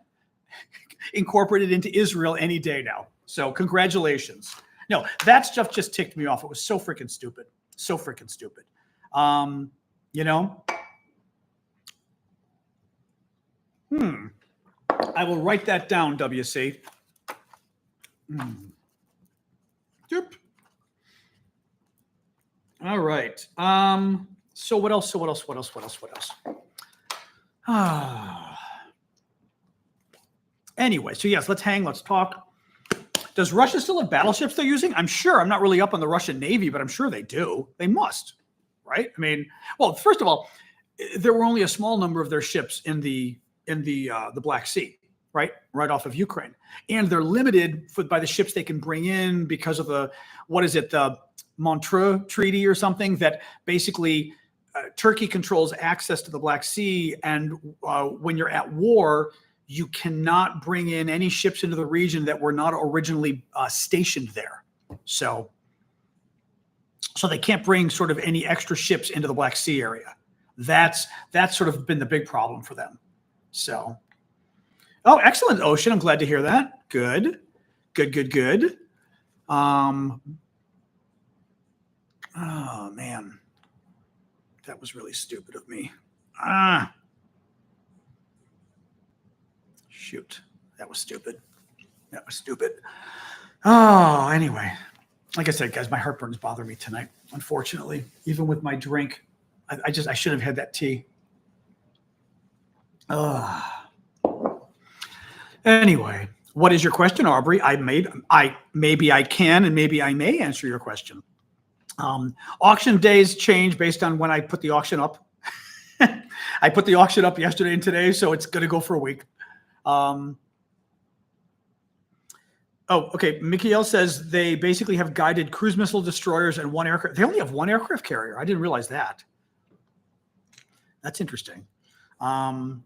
incorporated into Israel any day now. So congratulations. No, that stuff just ticked me off. It was so freaking stupid. So freaking stupid. I will write that down, WC. Yep. All right. So what else? Anyway, so yes, let's hang. Let's talk. Does Russia still have battleships they're using? I'm sure. I'm not really up on the Russian Navy, but I'm sure they do. They must, right? Well, first of all, there were only a small number of their ships in the Black Sea, right off of Ukraine, and they're limited by the ships they can bring in because of the Montreux Treaty or something that basically Turkey controls access to the Black Sea, and when you're at war, you cannot bring in any ships into the region that were not originally stationed there. So they can't bring sort of any extra ships into the Black Sea area. That's sort of been the big problem for them. So, oh, excellent, Ocean. I'm glad to hear that. Good. Oh, man. That was really stupid of me. Shoot. That was stupid. Oh, anyway. Like I said, guys, my heartburn's bothering me tonight, unfortunately. Even with my drink. I should have had that tea. Anyway, what is your question, Aubrey? Maybe I can and maybe I may answer your question. Auction days change based on when I put the auction up. I put the auction up yesterday and today, so it's going to go for a week. Oh, okay. Mikhail says they basically have guided cruise missile destroyers and one aircraft. They only have one aircraft carrier. I didn't realize that. That's interesting. What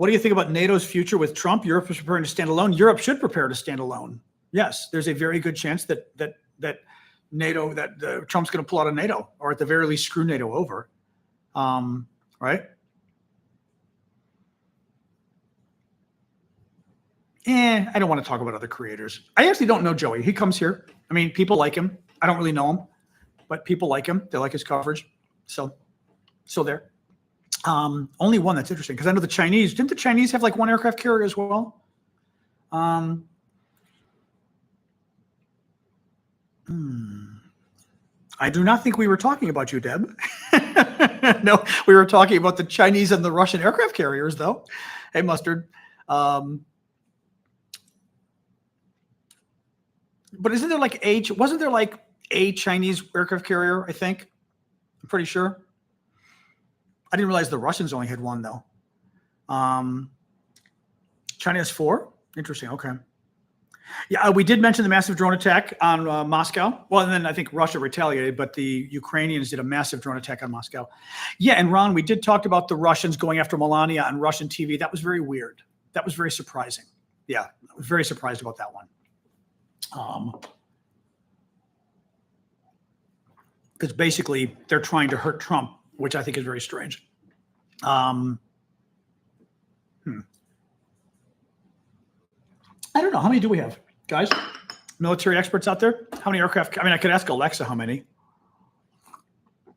do you think about NATO's future with Trump? Europe is preparing to stand alone. Europe should prepare to stand alone. Yes, there's a very good chance that NATO, Trump's going to pull out of NATO, or at the very least screw NATO over. Right? I don't want to talk about other creators. I actually don't know Joey. He comes here. I mean, people like him. I don't really know him, but people like him. They like his coverage. So there. Only one that's interesting, because I know the Chinese. Didn't the Chinese have like one aircraft carrier as well? I do not think we were talking about you, Deb. No, we were talking about the Chinese and the Russian aircraft carriers, though. Hey, Mustard. But isn't there like wasn't there like a Chinese aircraft carrier, I think? I'm pretty sure. I didn't realize the Russians only had one, though. China has 4? Interesting. Okay. Yeah, we did mention the massive drone attack on Moscow. Well, and then I think Russia retaliated, but the Ukrainians did a massive drone attack on Moscow. Yeah, and Ron, we did talk about the Russians going after Melania on Russian TV. That was very weird. That was very surprising. Yeah, I was very surprised about that one. Because basically they're trying to hurt Trump, which I think is very strange. I don't know. How many do we have, guys? Military experts out there? How many aircraft? I mean, I could ask Alexa how many. I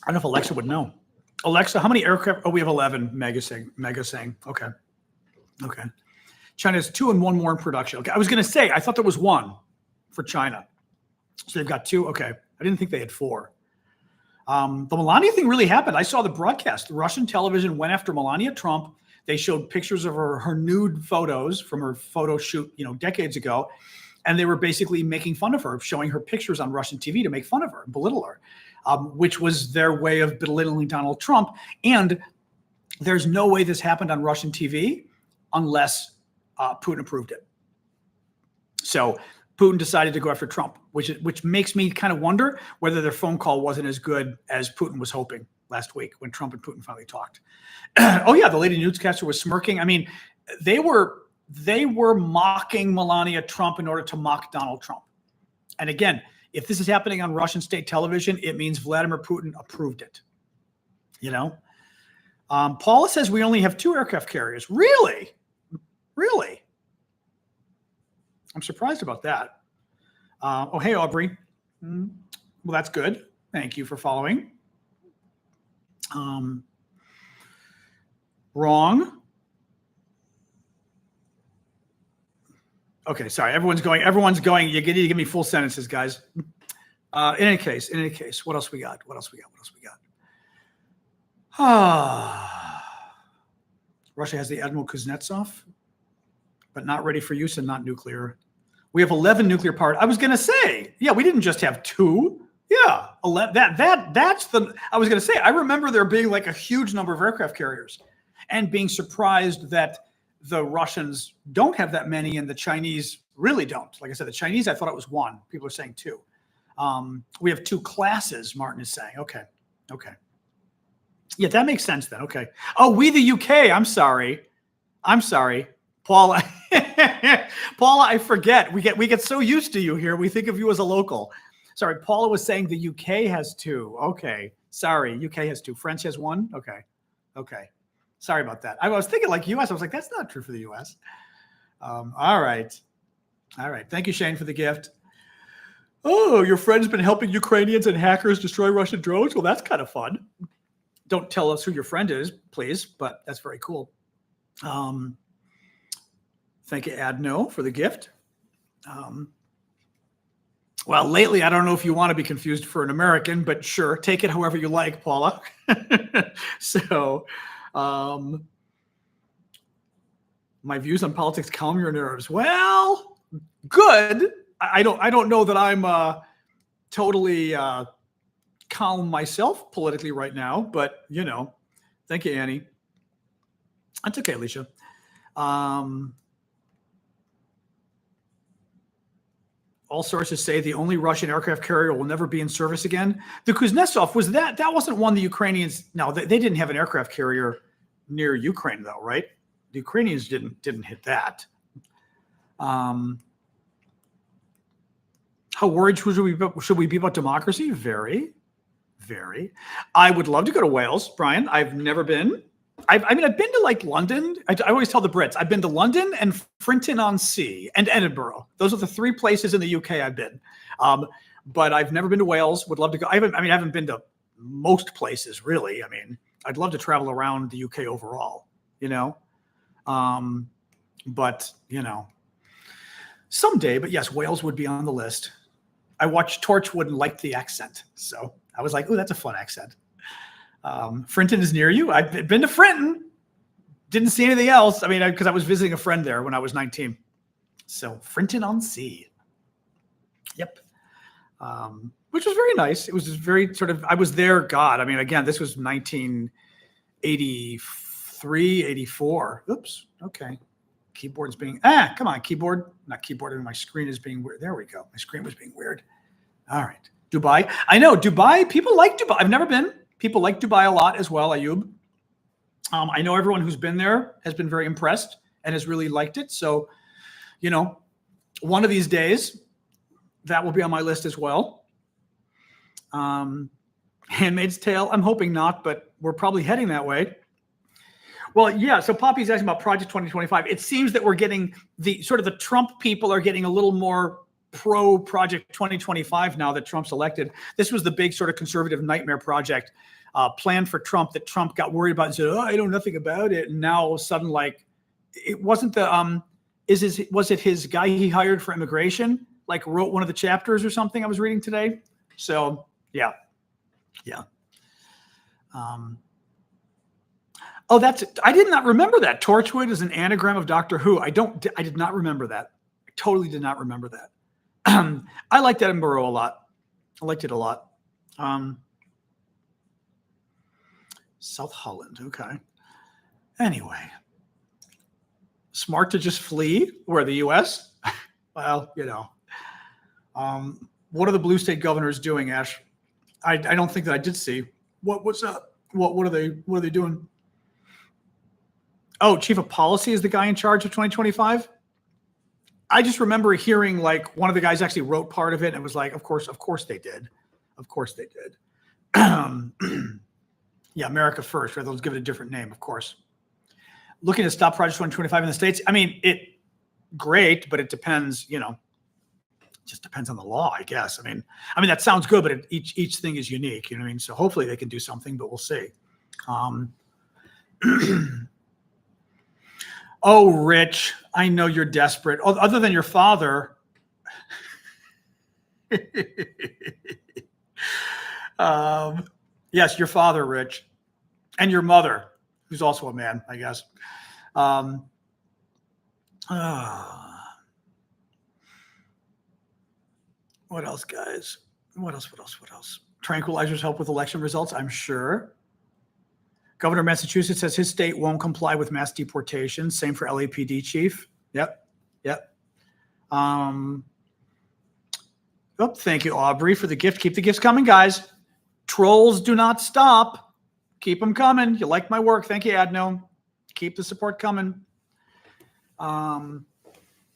don't know if Alexa would know. Alexa, how many aircraft? Oh, we have 11. Mega saying. Okay. China has 2 and 1 more in production. Okay. I was going to say, I thought there was 1 for China. So they've got 2. Okay. I didn't think they had 4. The Melania thing really happened. I saw the broadcast. Russian television went after Melania Trump. They showed pictures of her nude photos from her photo shoot, decades ago. And they were basically making fun of her, showing her pictures on Russian TV to make fun of her and belittle her, which was their way of belittling Donald Trump. And there's no way this happened on Russian TV unless Putin approved it. So Putin decided to go after Trump, which makes me kind of wonder whether their phone call wasn't as good as Putin was hoping last week when Trump and Putin finally talked. Oh yeah, the lady newscaster was smirking. I mean, they were mocking Melania Trump in order to mock Donald Trump. And again, if this is happening on Russian state television, it means Vladimir Putin approved it. Paula says we only have 2 aircraft carriers. Really? I'm surprised about that. Oh, hey, Aubrey. Well, that's good. Thank you for following. Wrong. Okay, sorry. Everyone's going. You need to give me full sentences, guys. In any case, what else we got? Russia has the Admiral Kuznetsov, but not ready for use and not nuclear. We have 11 nuclear powered. I was going to say, yeah, we didn't just have 2. Yeah, 11. That's the. I was going to say, I remember there being like a huge number of aircraft carriers, and being surprised that the Russians don't have that many and the Chinese really don't. Like I said, the Chinese, I thought it was 1. People are saying 2. We have 2 classes, Martin is saying. Okay. Yeah, that makes sense then. Okay. Oh, we the UK. I'm sorry. Paula. Paula, I forget. We get so used to you here. We think of you as a local. Sorry, Paula was saying the UK has 2. Okay. Sorry, UK has 2. France has 1. Okay. Sorry about that. I was thinking like US. I was like, that's not true for the US. All right. Thank you, Shane, for the gift. Oh, your friend's been helping Ukrainians and hackers destroy Russian drones? Well, that's kind of fun. Don't tell us who your friend is, please, but that's very cool. Thank you, Adno, for the gift. Well, lately, I don't know if you want to be confused for an American, but sure, take it however you like, Paula. So, my views on politics calm your nerves. Well, good. I don't know that I'm totally calm myself politically right now, but thank you, Annie. That's okay, Alicia. All sources say the only Russian aircraft carrier will never be in service again. The Kuznetsov that wasn't one the Ukrainians. No, they didn't have an aircraft carrier near Ukraine though, right? The Ukrainians didn't hit that. How worried should we be about democracy? Very, very. I would love to go to Wales, Brian. I've never been. I've been to like London. I always tell the Brits I've been to London and Frinton-on-Sea and Edinburgh. Those are the 3 places in the UK I've been. But I've never been to Wales. Would love to go. I haven't been to most places really. I mean, I'd love to travel around the UK overall. But someday. But yes, Wales would be on the list. I watched Torchwood and liked the accent, so I was like, "Oh, that's a fun accent." Frinton is near you. I've been to Frinton. Didn't see anything else. I mean, because I was visiting a friend there when I was 19. So Frinton-on-Sea. Yep. Which was very nice. It was very sort of, I was there, God. I mean, again, this was 1983, 84. Oops. Okay. Keyboard's being, come on, keyboard. Not keyboard. I mean, my screen is being weird. There we go. My screen was being weird. All right. Dubai. I know, Dubai. People like Dubai. I've never been. People like Dubai a lot as well, Ayub. I know everyone who's been there has been very impressed and has really liked it. So, one of these days, that will be on my list as well. Handmaid's Tale, I'm hoping not, but we're probably heading that way. Well, yeah, so Poppy's asking about Project 2025. It seems that we're getting the Trump people are getting a little more pro Project 2025 now that Trump's elected. This was the big sort of conservative nightmare project planned for Trump that Trump got worried about and said, "Oh, I know nothing about it." And now all of a sudden, like, it wasn't the was it his guy he hired for immigration like wrote one of the chapters or something I was reading today? So yeah. Oh, I did not remember that. Torchwood is an anagram of Doctor Who. I did not remember that. I totally did not remember that. I liked Edinburgh a lot. I liked it a lot. South Holland. Okay. Anyway, smart to just flee where the U.S. Well, what are the blue state governors doing, Ash? I don't think that I did see. What's up? What are they doing? Oh, chief of policy is the guy in charge of 2025. I just remember hearing like one of the guys actually wrote part of it and it was like, of course they did. Of course they did. Yeah, America First, right? Let's give it a different name, of course. Looking to stop Project 2025 in the States. I mean, great, but it depends, just depends on the law, I guess. I mean, that sounds good, but each thing is unique, you know what I mean? So hopefully they can do something, but we'll see. Oh, Rich, I know you're desperate. Other than your father. Yes, your father, Rich, and your mother, who's also a man, I guess. What else, guys? What else? Tranquilizers help with election results, I'm sure. Governor of Massachusetts says his state won't comply with mass deportation. Same for LAPD chief. Yep. Oh, thank you, Aubrey, for the gift. Keep the gifts coming, guys. Trolls do not stop. Keep them coming. You like my work. Thank you, Adno. Keep the support coming. Yeah,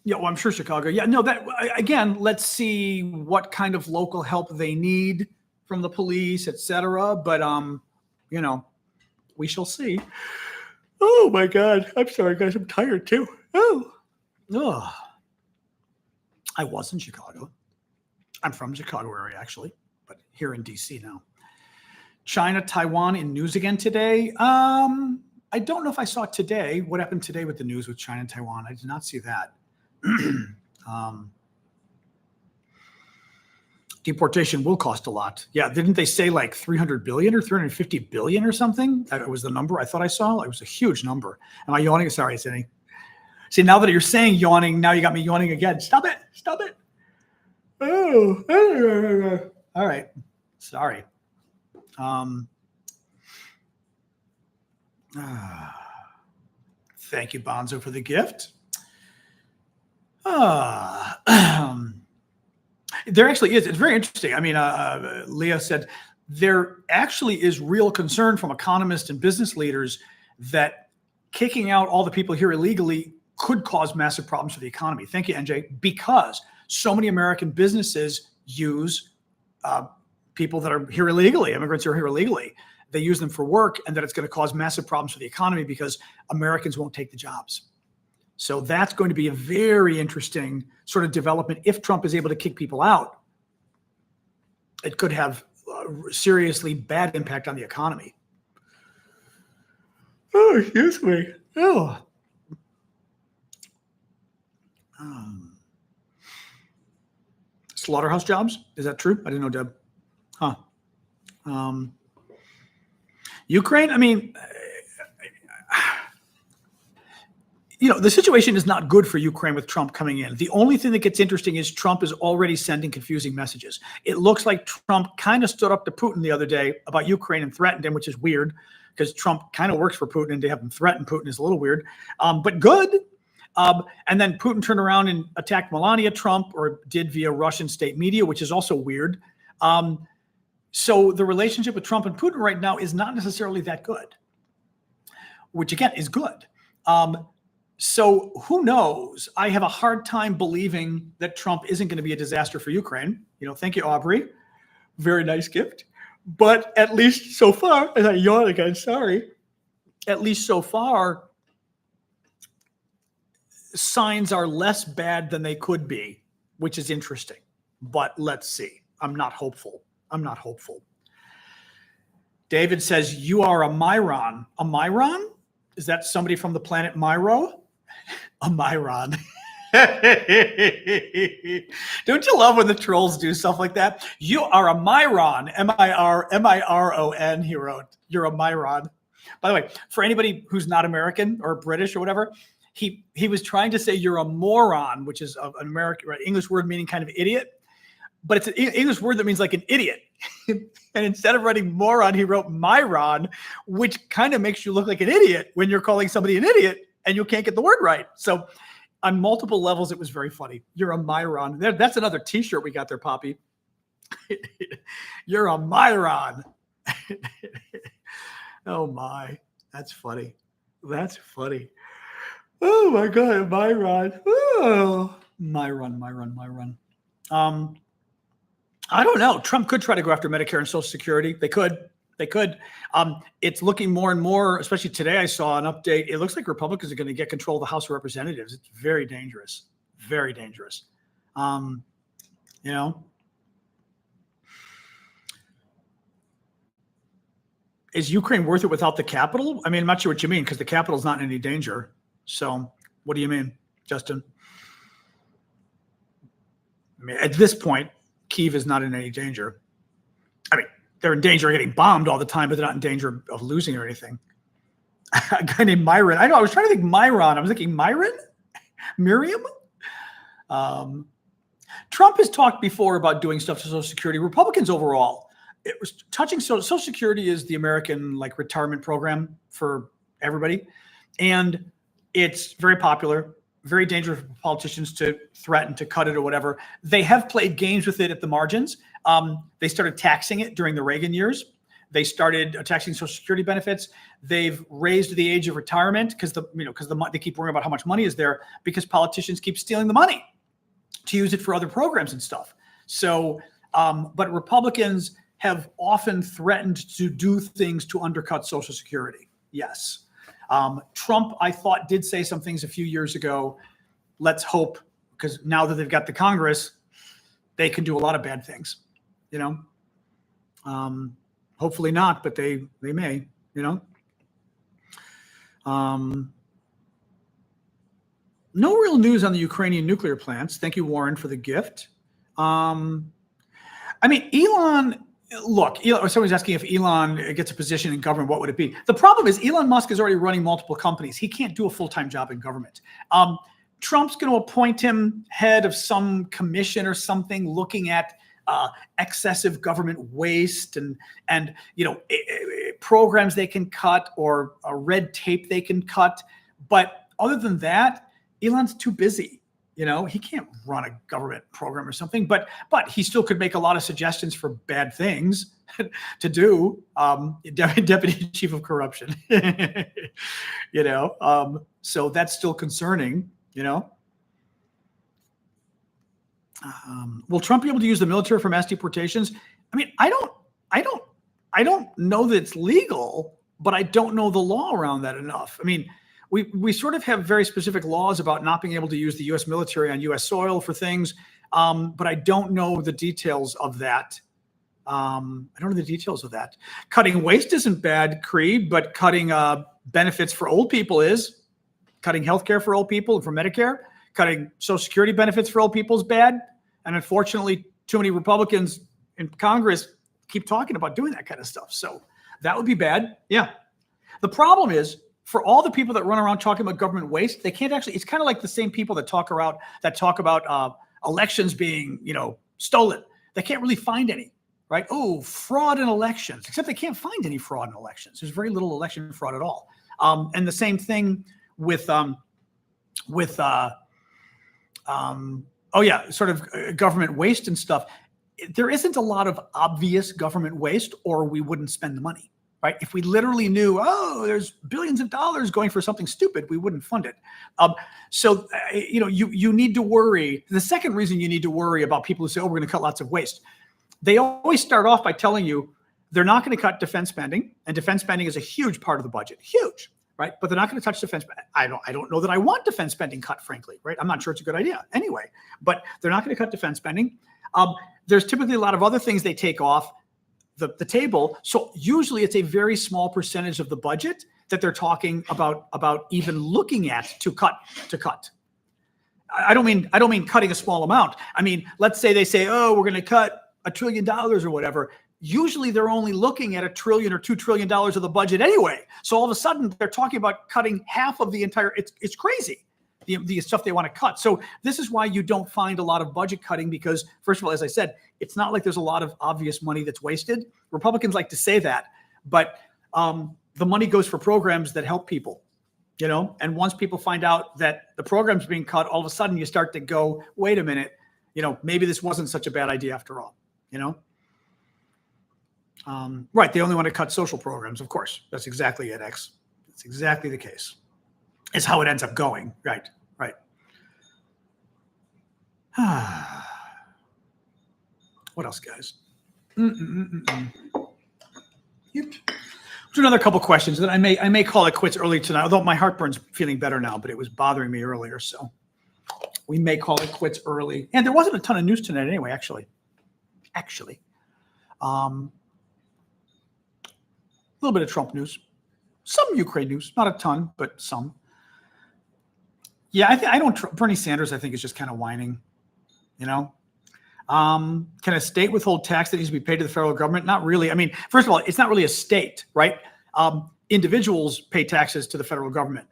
well, I'm sure Chicago. Yeah, no, that again, let's see what kind of local help they need from the police, etc. But we shall see. Oh my God. I'm sorry, guys. I'm tired too. Oh. I was in Chicago. I'm from Chicago area, actually, but here in DC now. China, Taiwan in news again today. I don't know if I saw it today. What happened today with the news with China and Taiwan? I did not see that. Deportation will cost a lot. Yeah, didn't they say like 300 billion or 350 billion or something? That was the number I thought I saw. It was a huge number. Am I yawning? Sorry, Cindy. See, now that you're saying yawning, now you got me yawning again. Stop it. Oh, all right. Sorry. Thank you, Bonzo, for the gift. There actually is. It's very interesting. I mean, Leah said there actually is real concern from economists and business leaders that kicking out all the people here illegally could cause massive problems for the economy. Thank you, NJ, because so many American businesses use people that are here illegally, immigrants who are here illegally. They use them for work, and that it's going to cause massive problems for the economy because Americans won't take the jobs. So that's going to be a very interesting sort of development. If Trump is able to kick people out, it could have a seriously bad impact on the economy. Oh, excuse me. Oh. Slaughterhouse jobs? Is that true? I didn't know, Deb. Huh. Ukraine, I mean, the situation is not good for Ukraine with Trump coming in. The only thing that gets interesting is Trump is already sending confusing messages. It looks like Trump kind of stood up to Putin the other day about Ukraine and threatened him, which is weird because Trump kind of works for Putin, and to have him threaten Putin is a little weird, but good. And then Putin turned around and attacked Melania Trump, or did via Russian state media, which is also weird. So the relationship with Trump and Putin right now is not necessarily that good, which again is good. So who knows? I have a hard time believing that Trump isn't going to be a disaster for Ukraine. Thank you, Aubrey. Very nice gift. But at least so far, and I yawn again, sorry. At least so far, signs are less bad than they could be, which is interesting. But let's see. I'm not hopeful. David says, you are a Myron. A Myron? Is that somebody from the planet Myro? A Myron. Don't you love when the trolls do stuff like that? You are a Myron. M-I-R-O-N, he wrote. You're a Myron. By the way, for anybody who's not American or British or whatever, he was trying to say you're a moron, which is an American, right, English word meaning kind of idiot. But it's an English word that means like an idiot. And instead of writing moron, he wrote Myron, which kind of makes you look like an idiot when you're calling somebody an idiot and you can't get the word right. So on multiple levels, it was very funny. You're a Myron. That's another T-shirt we got there, Poppy. You're a Myron. Oh, my. That's funny. Oh, my God, Myron. Oh, Myron. I don't know. Trump could try to go after Medicare and Social Security. They could. It's looking more and more, especially today I saw an update. It looks like Republicans are going to get control of the House of Representatives. It's very dangerous. Very dangerous. Is Ukraine worth it without the capital? I mean, I'm not sure what you mean, because the capital is not in any danger. So what do you mean, Justin? I mean, at this point, Kyiv is not in any danger. I mean, they're in danger of getting bombed all the time, but they're not in danger of losing or anything. A guy named Myron. I know. I was trying to think Myron. I was thinking Myron? Miriam? Trump has talked before about doing stuff to Social Security. Republicans overall, it was touching Social Security is the American retirement program for everybody. And it's very popular. Very dangerous for politicians to threaten to cut it or whatever. They have played games with it at the margins. They started taxing it during the Reagan years. They started taxing Social Security benefits. They've raised the age of retirement because they keep worrying about how much money is there, because politicians keep stealing the money to use it for other programs and stuff. So, but Republicans have often threatened to do things to undercut Social Security. Yes. Trump, I thought, did say some things a few years ago. Let's hope, because now that they've got the Congress, they can do a lot of bad things, hopefully not, but they may, no real news on the Ukrainian nuclear plants. Thank you, Warren, for the gift. I mean, Elon, look, someone's asking if Elon gets a position in government, what would it be? The problem is Elon Musk is already running multiple companies. He can't do a full-time job in government. Trump's going to appoint him head of some commission or something looking at excessive government waste and programs they can cut or red tape they can cut. But other than that, Elon's too busy. He can't run a government program or something, but he still could make a lot of suggestions for bad things to do. Deputy chief of corruption, so that's still concerning, Will Trump be able to use the military for mass deportations? I mean, I don't know that it's legal, but I don't know the law around that enough. I mean, we sort of have very specific laws about not being able to use the U.S. military on U.S. soil for things, but I don't know the details of that. Cutting waste isn't bad, Creed, but cutting benefits for old people is. Cutting healthcare for old people and for Medicare. Cutting Social Security benefits for old people is bad. And unfortunately, too many Republicans in Congress keep talking about doing that kind of stuff. So that would be bad. Yeah. The problem is, for all the people that run around talking about government waste, they can't actually, it's kind of like the same people that talk about elections being, stolen. They can't really find any, right? Oh, fraud in elections, except they can't find any fraud in elections. There's very little election fraud at all. And the same thing with sort of government waste and stuff. There isn't a lot of obvious government waste, or we wouldn't spend the money. Right? If we literally knew, there's billions of dollars going for something stupid, we wouldn't fund it. You need to worry. The second reason you need to worry about people who say, we're going to cut lots of waste. They always start off by telling you they're not going to cut defense spending, and defense spending is a huge part of the budget, huge, right? But they're not going to touch defense. I don't know that I want defense spending cut, frankly, right? I'm not sure it's a good idea anyway, but they're not going to cut defense spending. There's typically a lot of other things they take off the table. So usually it's a very small percentage of the budget that they're talking about even looking at to cut. I don't mean cutting a small amount. I mean, let's say they say, we're going to cut $1 trillion or whatever. Usually they're only looking at $1 trillion or $2 trillion of the budget anyway. So all of a sudden they're talking about cutting half of the entire, it's crazy. The stuff they want to cut. So this is why you don't find a lot of budget cutting, because first of all, as I said, it's not like there's a lot of obvious money that's wasted. Republicans like to say that, but the money goes for programs that help people, and once people find out that the program's being cut, all of a sudden you start to go, wait a minute, maybe this wasn't such a bad idea after all, right. They only want to cut social programs. Of course, that's exactly it, X. That's exactly the case. It's how it ends up going. Right. What else, guys? Yep. Another couple questions that I may call it quits early tonight, although my heartburn's feeling better now, but it was bothering me earlier. So we may call it quits early. And there wasn't a ton of news tonight anyway, actually. A little bit of Trump news, some Ukraine news, not a ton, but some. Yeah, Bernie Sanders, I think, is just kind of whining, Can a state withhold tax that needs to be paid to the federal government? Not really. I mean, first of all, it's not really a state, right? Individuals pay taxes to the federal government.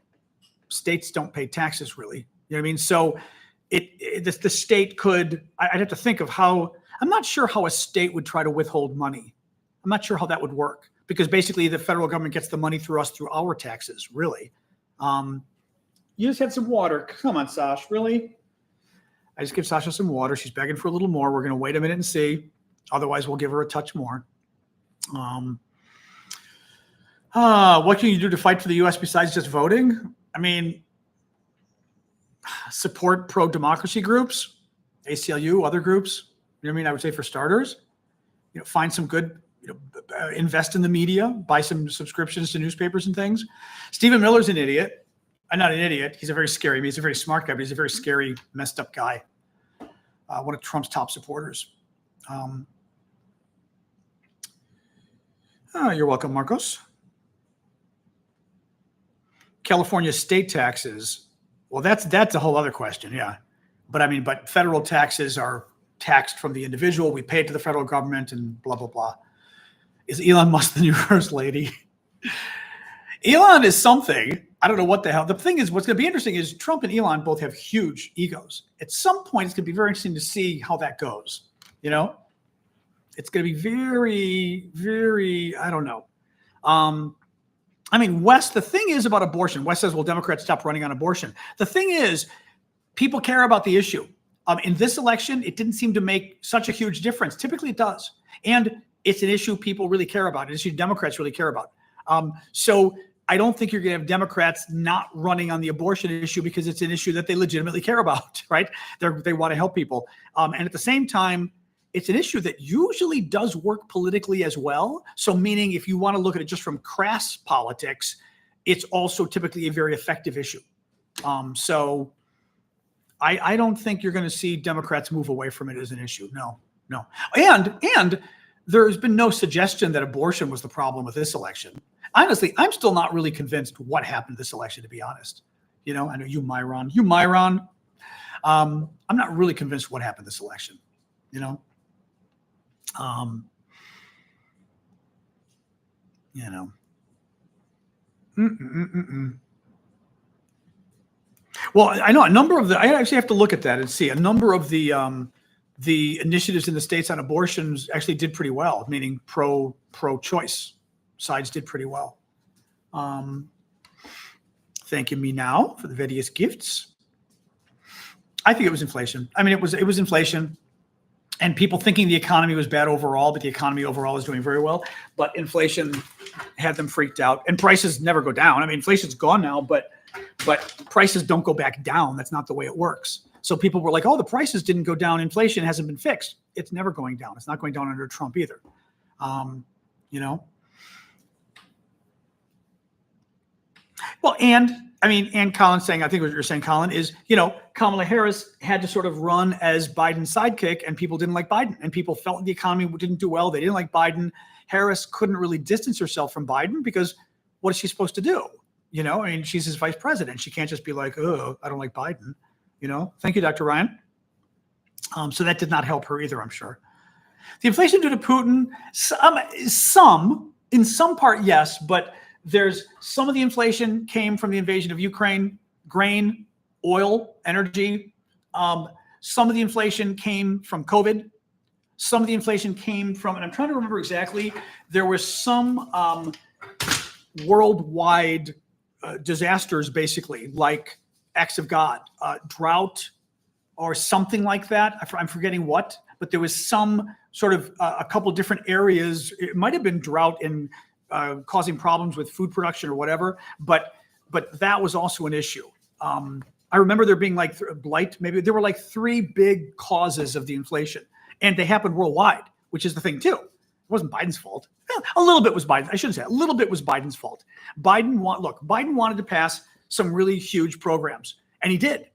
States don't pay taxes, really. You know what I mean? So the state could, I'd have to think of how, I'm not sure how a state would try to withhold money. I'm not sure how that would work, because basically the federal government gets the money through us through our taxes, really. You just had some water. Come on, Sash. Really? I just give Sasha some water. She's begging for a little more. We're going to wait a minute and see. Otherwise, we'll give her a touch more. What can you do to fight for the U.S. besides just voting? I mean, support pro-democracy groups, ACLU, other groups. You know what I mean? I would say for starters, find some good, invest in the media, buy some subscriptions to newspapers and things. Stephen Miller's an idiot. I'm not an idiot. He's a very scary, he's a very smart guy, but he's a very scary, messed up guy. One of Trump's top supporters. You're welcome, Marcos. California state taxes. Well, that's a whole other question. Yeah. But federal taxes are taxed from the individual. We pay it to the federal government and blah, blah, blah. Is Elon Musk the new first lady? Elon is something. I don't know what the hell. The thing is, what's going to be interesting is Trump and Elon both have huge egos. At some point, it's going to be very interesting to see how that goes. You know, it's going to be very, very, I don't know. I mean, Wes, the thing is about abortion. Wes says, well, Democrats stop running on abortion. The thing is, people care about the issue. In this election, it didn't seem to make such a huge difference. Typically, it does. And it's an issue people really care about. An issue Democrats really care about. So I don't think you're going to have Democrats not running on the abortion issue because it's an issue that they legitimately care about, right? They want to help people. And at the same time, it's an issue that usually does work politically as well. So meaning if you want to look at it just from crass politics, it's also typically a very effective issue. So I don't think you're going to see Democrats move away from it as an issue. No. And there's been no suggestion that abortion was the problem with this election. Honestly, I'm still not really convinced what happened this election, to be honest. You know, I know you, Myron. I'm not really convinced what happened this election, you know. Well, I know a number of I actually have to look at that and see a number of the initiatives in the states on abortions actually did pretty well, meaning pro-choice sides did pretty well. Thank you, me now, for the various gifts. I think it was inflation. I mean, it was inflation. And people thinking the economy was bad overall, but the economy overall is doing very well. But inflation had them freaked out. And prices never go down. I mean, inflation's gone now, but prices don't go back down. That's not the way it works. So people were like, oh, the prices didn't go down. Inflation hasn't been fixed. It's never going down. It's not going down under Trump either. You know? Well, and Colin's saying, I think what you're saying, Colin, is, you know, Kamala Harris had to sort of run as Biden's sidekick, and people didn't like Biden, and people felt the economy didn't do well. They didn't like Biden. Harris couldn't really distance herself from Biden because what is she supposed to do? You know, I mean, she's his vice president. She can't just be like, oh, I don't like Biden. You know, thank you, Dr. Ryan. So that did not help her either, I'm sure. The inflation due to Putin, in some part, yes, but there's some of the inflation came from the invasion of Ukraine, grain, oil, energy. Some of the inflation came from COVID. Some of the inflation came from, and I'm trying to remember exactly, there was some worldwide disasters, basically, like acts of God, drought, or something like that. I'm forgetting what, but there was some sort of a couple different areas. It might have been drought in causing problems with food production or whatever, but that was also an issue. I remember there being like blight, maybe there were like 3 big causes of the inflation, and they happened worldwide, which is the thing too. It wasn't Biden's fault. Well, a little bit was Biden. I shouldn't say a little bit was Biden's fault. Biden wanted to pass some really huge programs, and he did,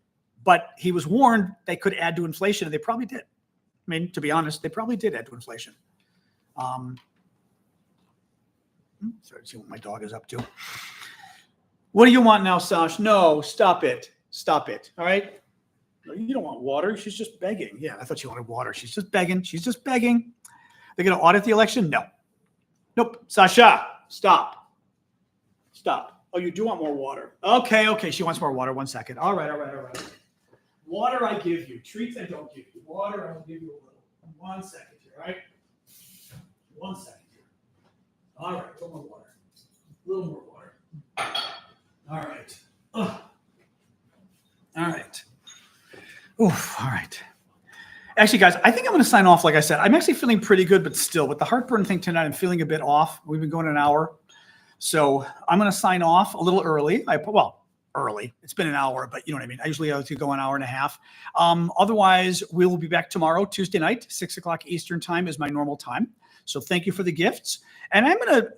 but he was warned they could add to inflation, and they probably did. I mean, to be honest, they probably did add to inflation. Sorry to see what my dog is up to. What do you want now, Sash? No, stop it. Stop it. All right? No, you don't want water. She's just begging. Yeah, I thought she wanted water. She's just begging. She's just begging. They're going to audit the election? No. Nope. Sasha, stop. Stop. Oh, you do want more water. Okay. She wants more water. 1 second. All right. Water I give you. Treats I don't give you. Water I will give you a little. 1 second here, all right? 1 second. All right, a little more water. A little more water. All right. Ugh. All right. Oof, all right. Actually, guys, I think I'm going to sign off. Like I said, I'm actually feeling pretty good, but still, with the heartburn thing tonight, I'm feeling a bit off. We've been going an hour. So I'm going to sign off a little early. Early. It's been an hour, but you know what I mean. I usually like to go an hour and a half. Otherwise, we will be back tomorrow, Tuesday night, 6 o'clock Eastern time is my normal time. So thank you for the gifts. And I'm gonna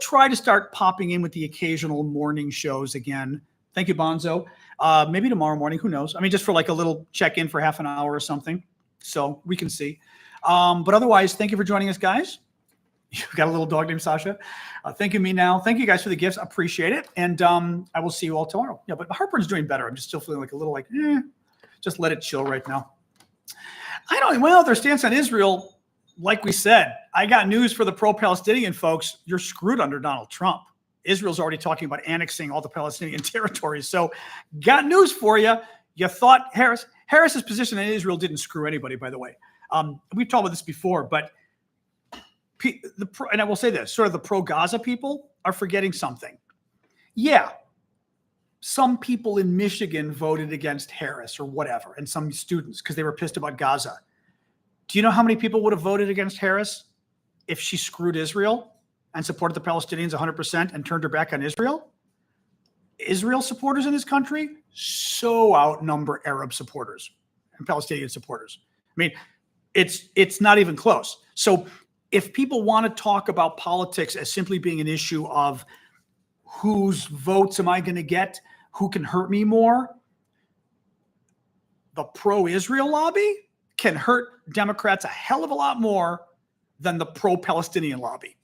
try to start popping in with the occasional morning shows again. Thank you, Bonzo. Maybe tomorrow morning, who knows? I mean, just for like a little check-in for half an hour or something. So we can see. But otherwise, thank you for joining us, guys. You've got a little dog named Sasha. Thank you, me now. Thank you guys for the gifts. I appreciate it. And I will see you all tomorrow. Yeah, but my heartburn's doing better. I'm just still feeling like a little just let it chill right now. Their stance on Israel, like we said, I got news for the pro-Palestinian folks. You're screwed under Donald Trump. Israel's already talking about annexing all the Palestinian territories. So got news for you. You thought Harris's position in Israel didn't screw anybody, by the way. We've talked about this before, but and I will say this, sort of the pro-Gaza people are forgetting something. Yeah, some people in Michigan voted against Harris or whatever, and some students because they were pissed about Gaza. Do you know how many people would have voted against Harris if she screwed Israel and supported the Palestinians 100% and turned her back on Israel? Israel supporters in this country so outnumber Arab supporters and Palestinian supporters. I mean, it's not even close. So if people want to talk about politics as simply being an issue of whose votes am I going to get, who can hurt me more, the pro-Israel lobby can hurt Democrats a hell of a lot more than the pro-Palestinian lobby.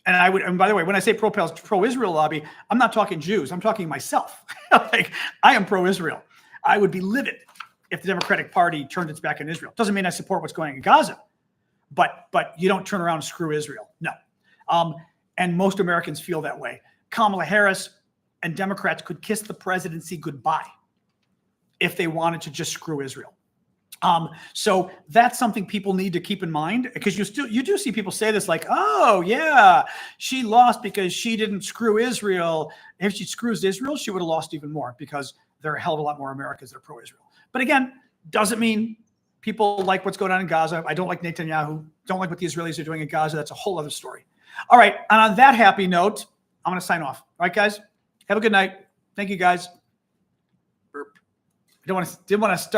And by the way, when I say pro-Israel lobby, I'm not talking Jews. I'm talking myself. Like, I am pro-Israel. I would be livid if the Democratic Party turned its back on Israel. Doesn't mean I support what's going on in Gaza, but you don't turn around and screw Israel. No. And most Americans feel that way. Kamala Harris and Democrats could kiss the presidency goodbye if they wanted to just screw Israel. So that's something people need to keep in mind, because you do see people say this like, oh yeah, she lost because she didn't screw Israel. If she screws Israel, she would have lost even more, because there are a hell of a lot more Americans that are pro-Israel. But again, doesn't mean people like what's going on in Gaza. I don't like Netanyahu, don't like what the Israelis are doing in Gaza. That's a whole other story. All right. And on that happy note, I'm going to sign off. All right, guys, have a good night. Thank you, guys. Burp. Didn't want to start.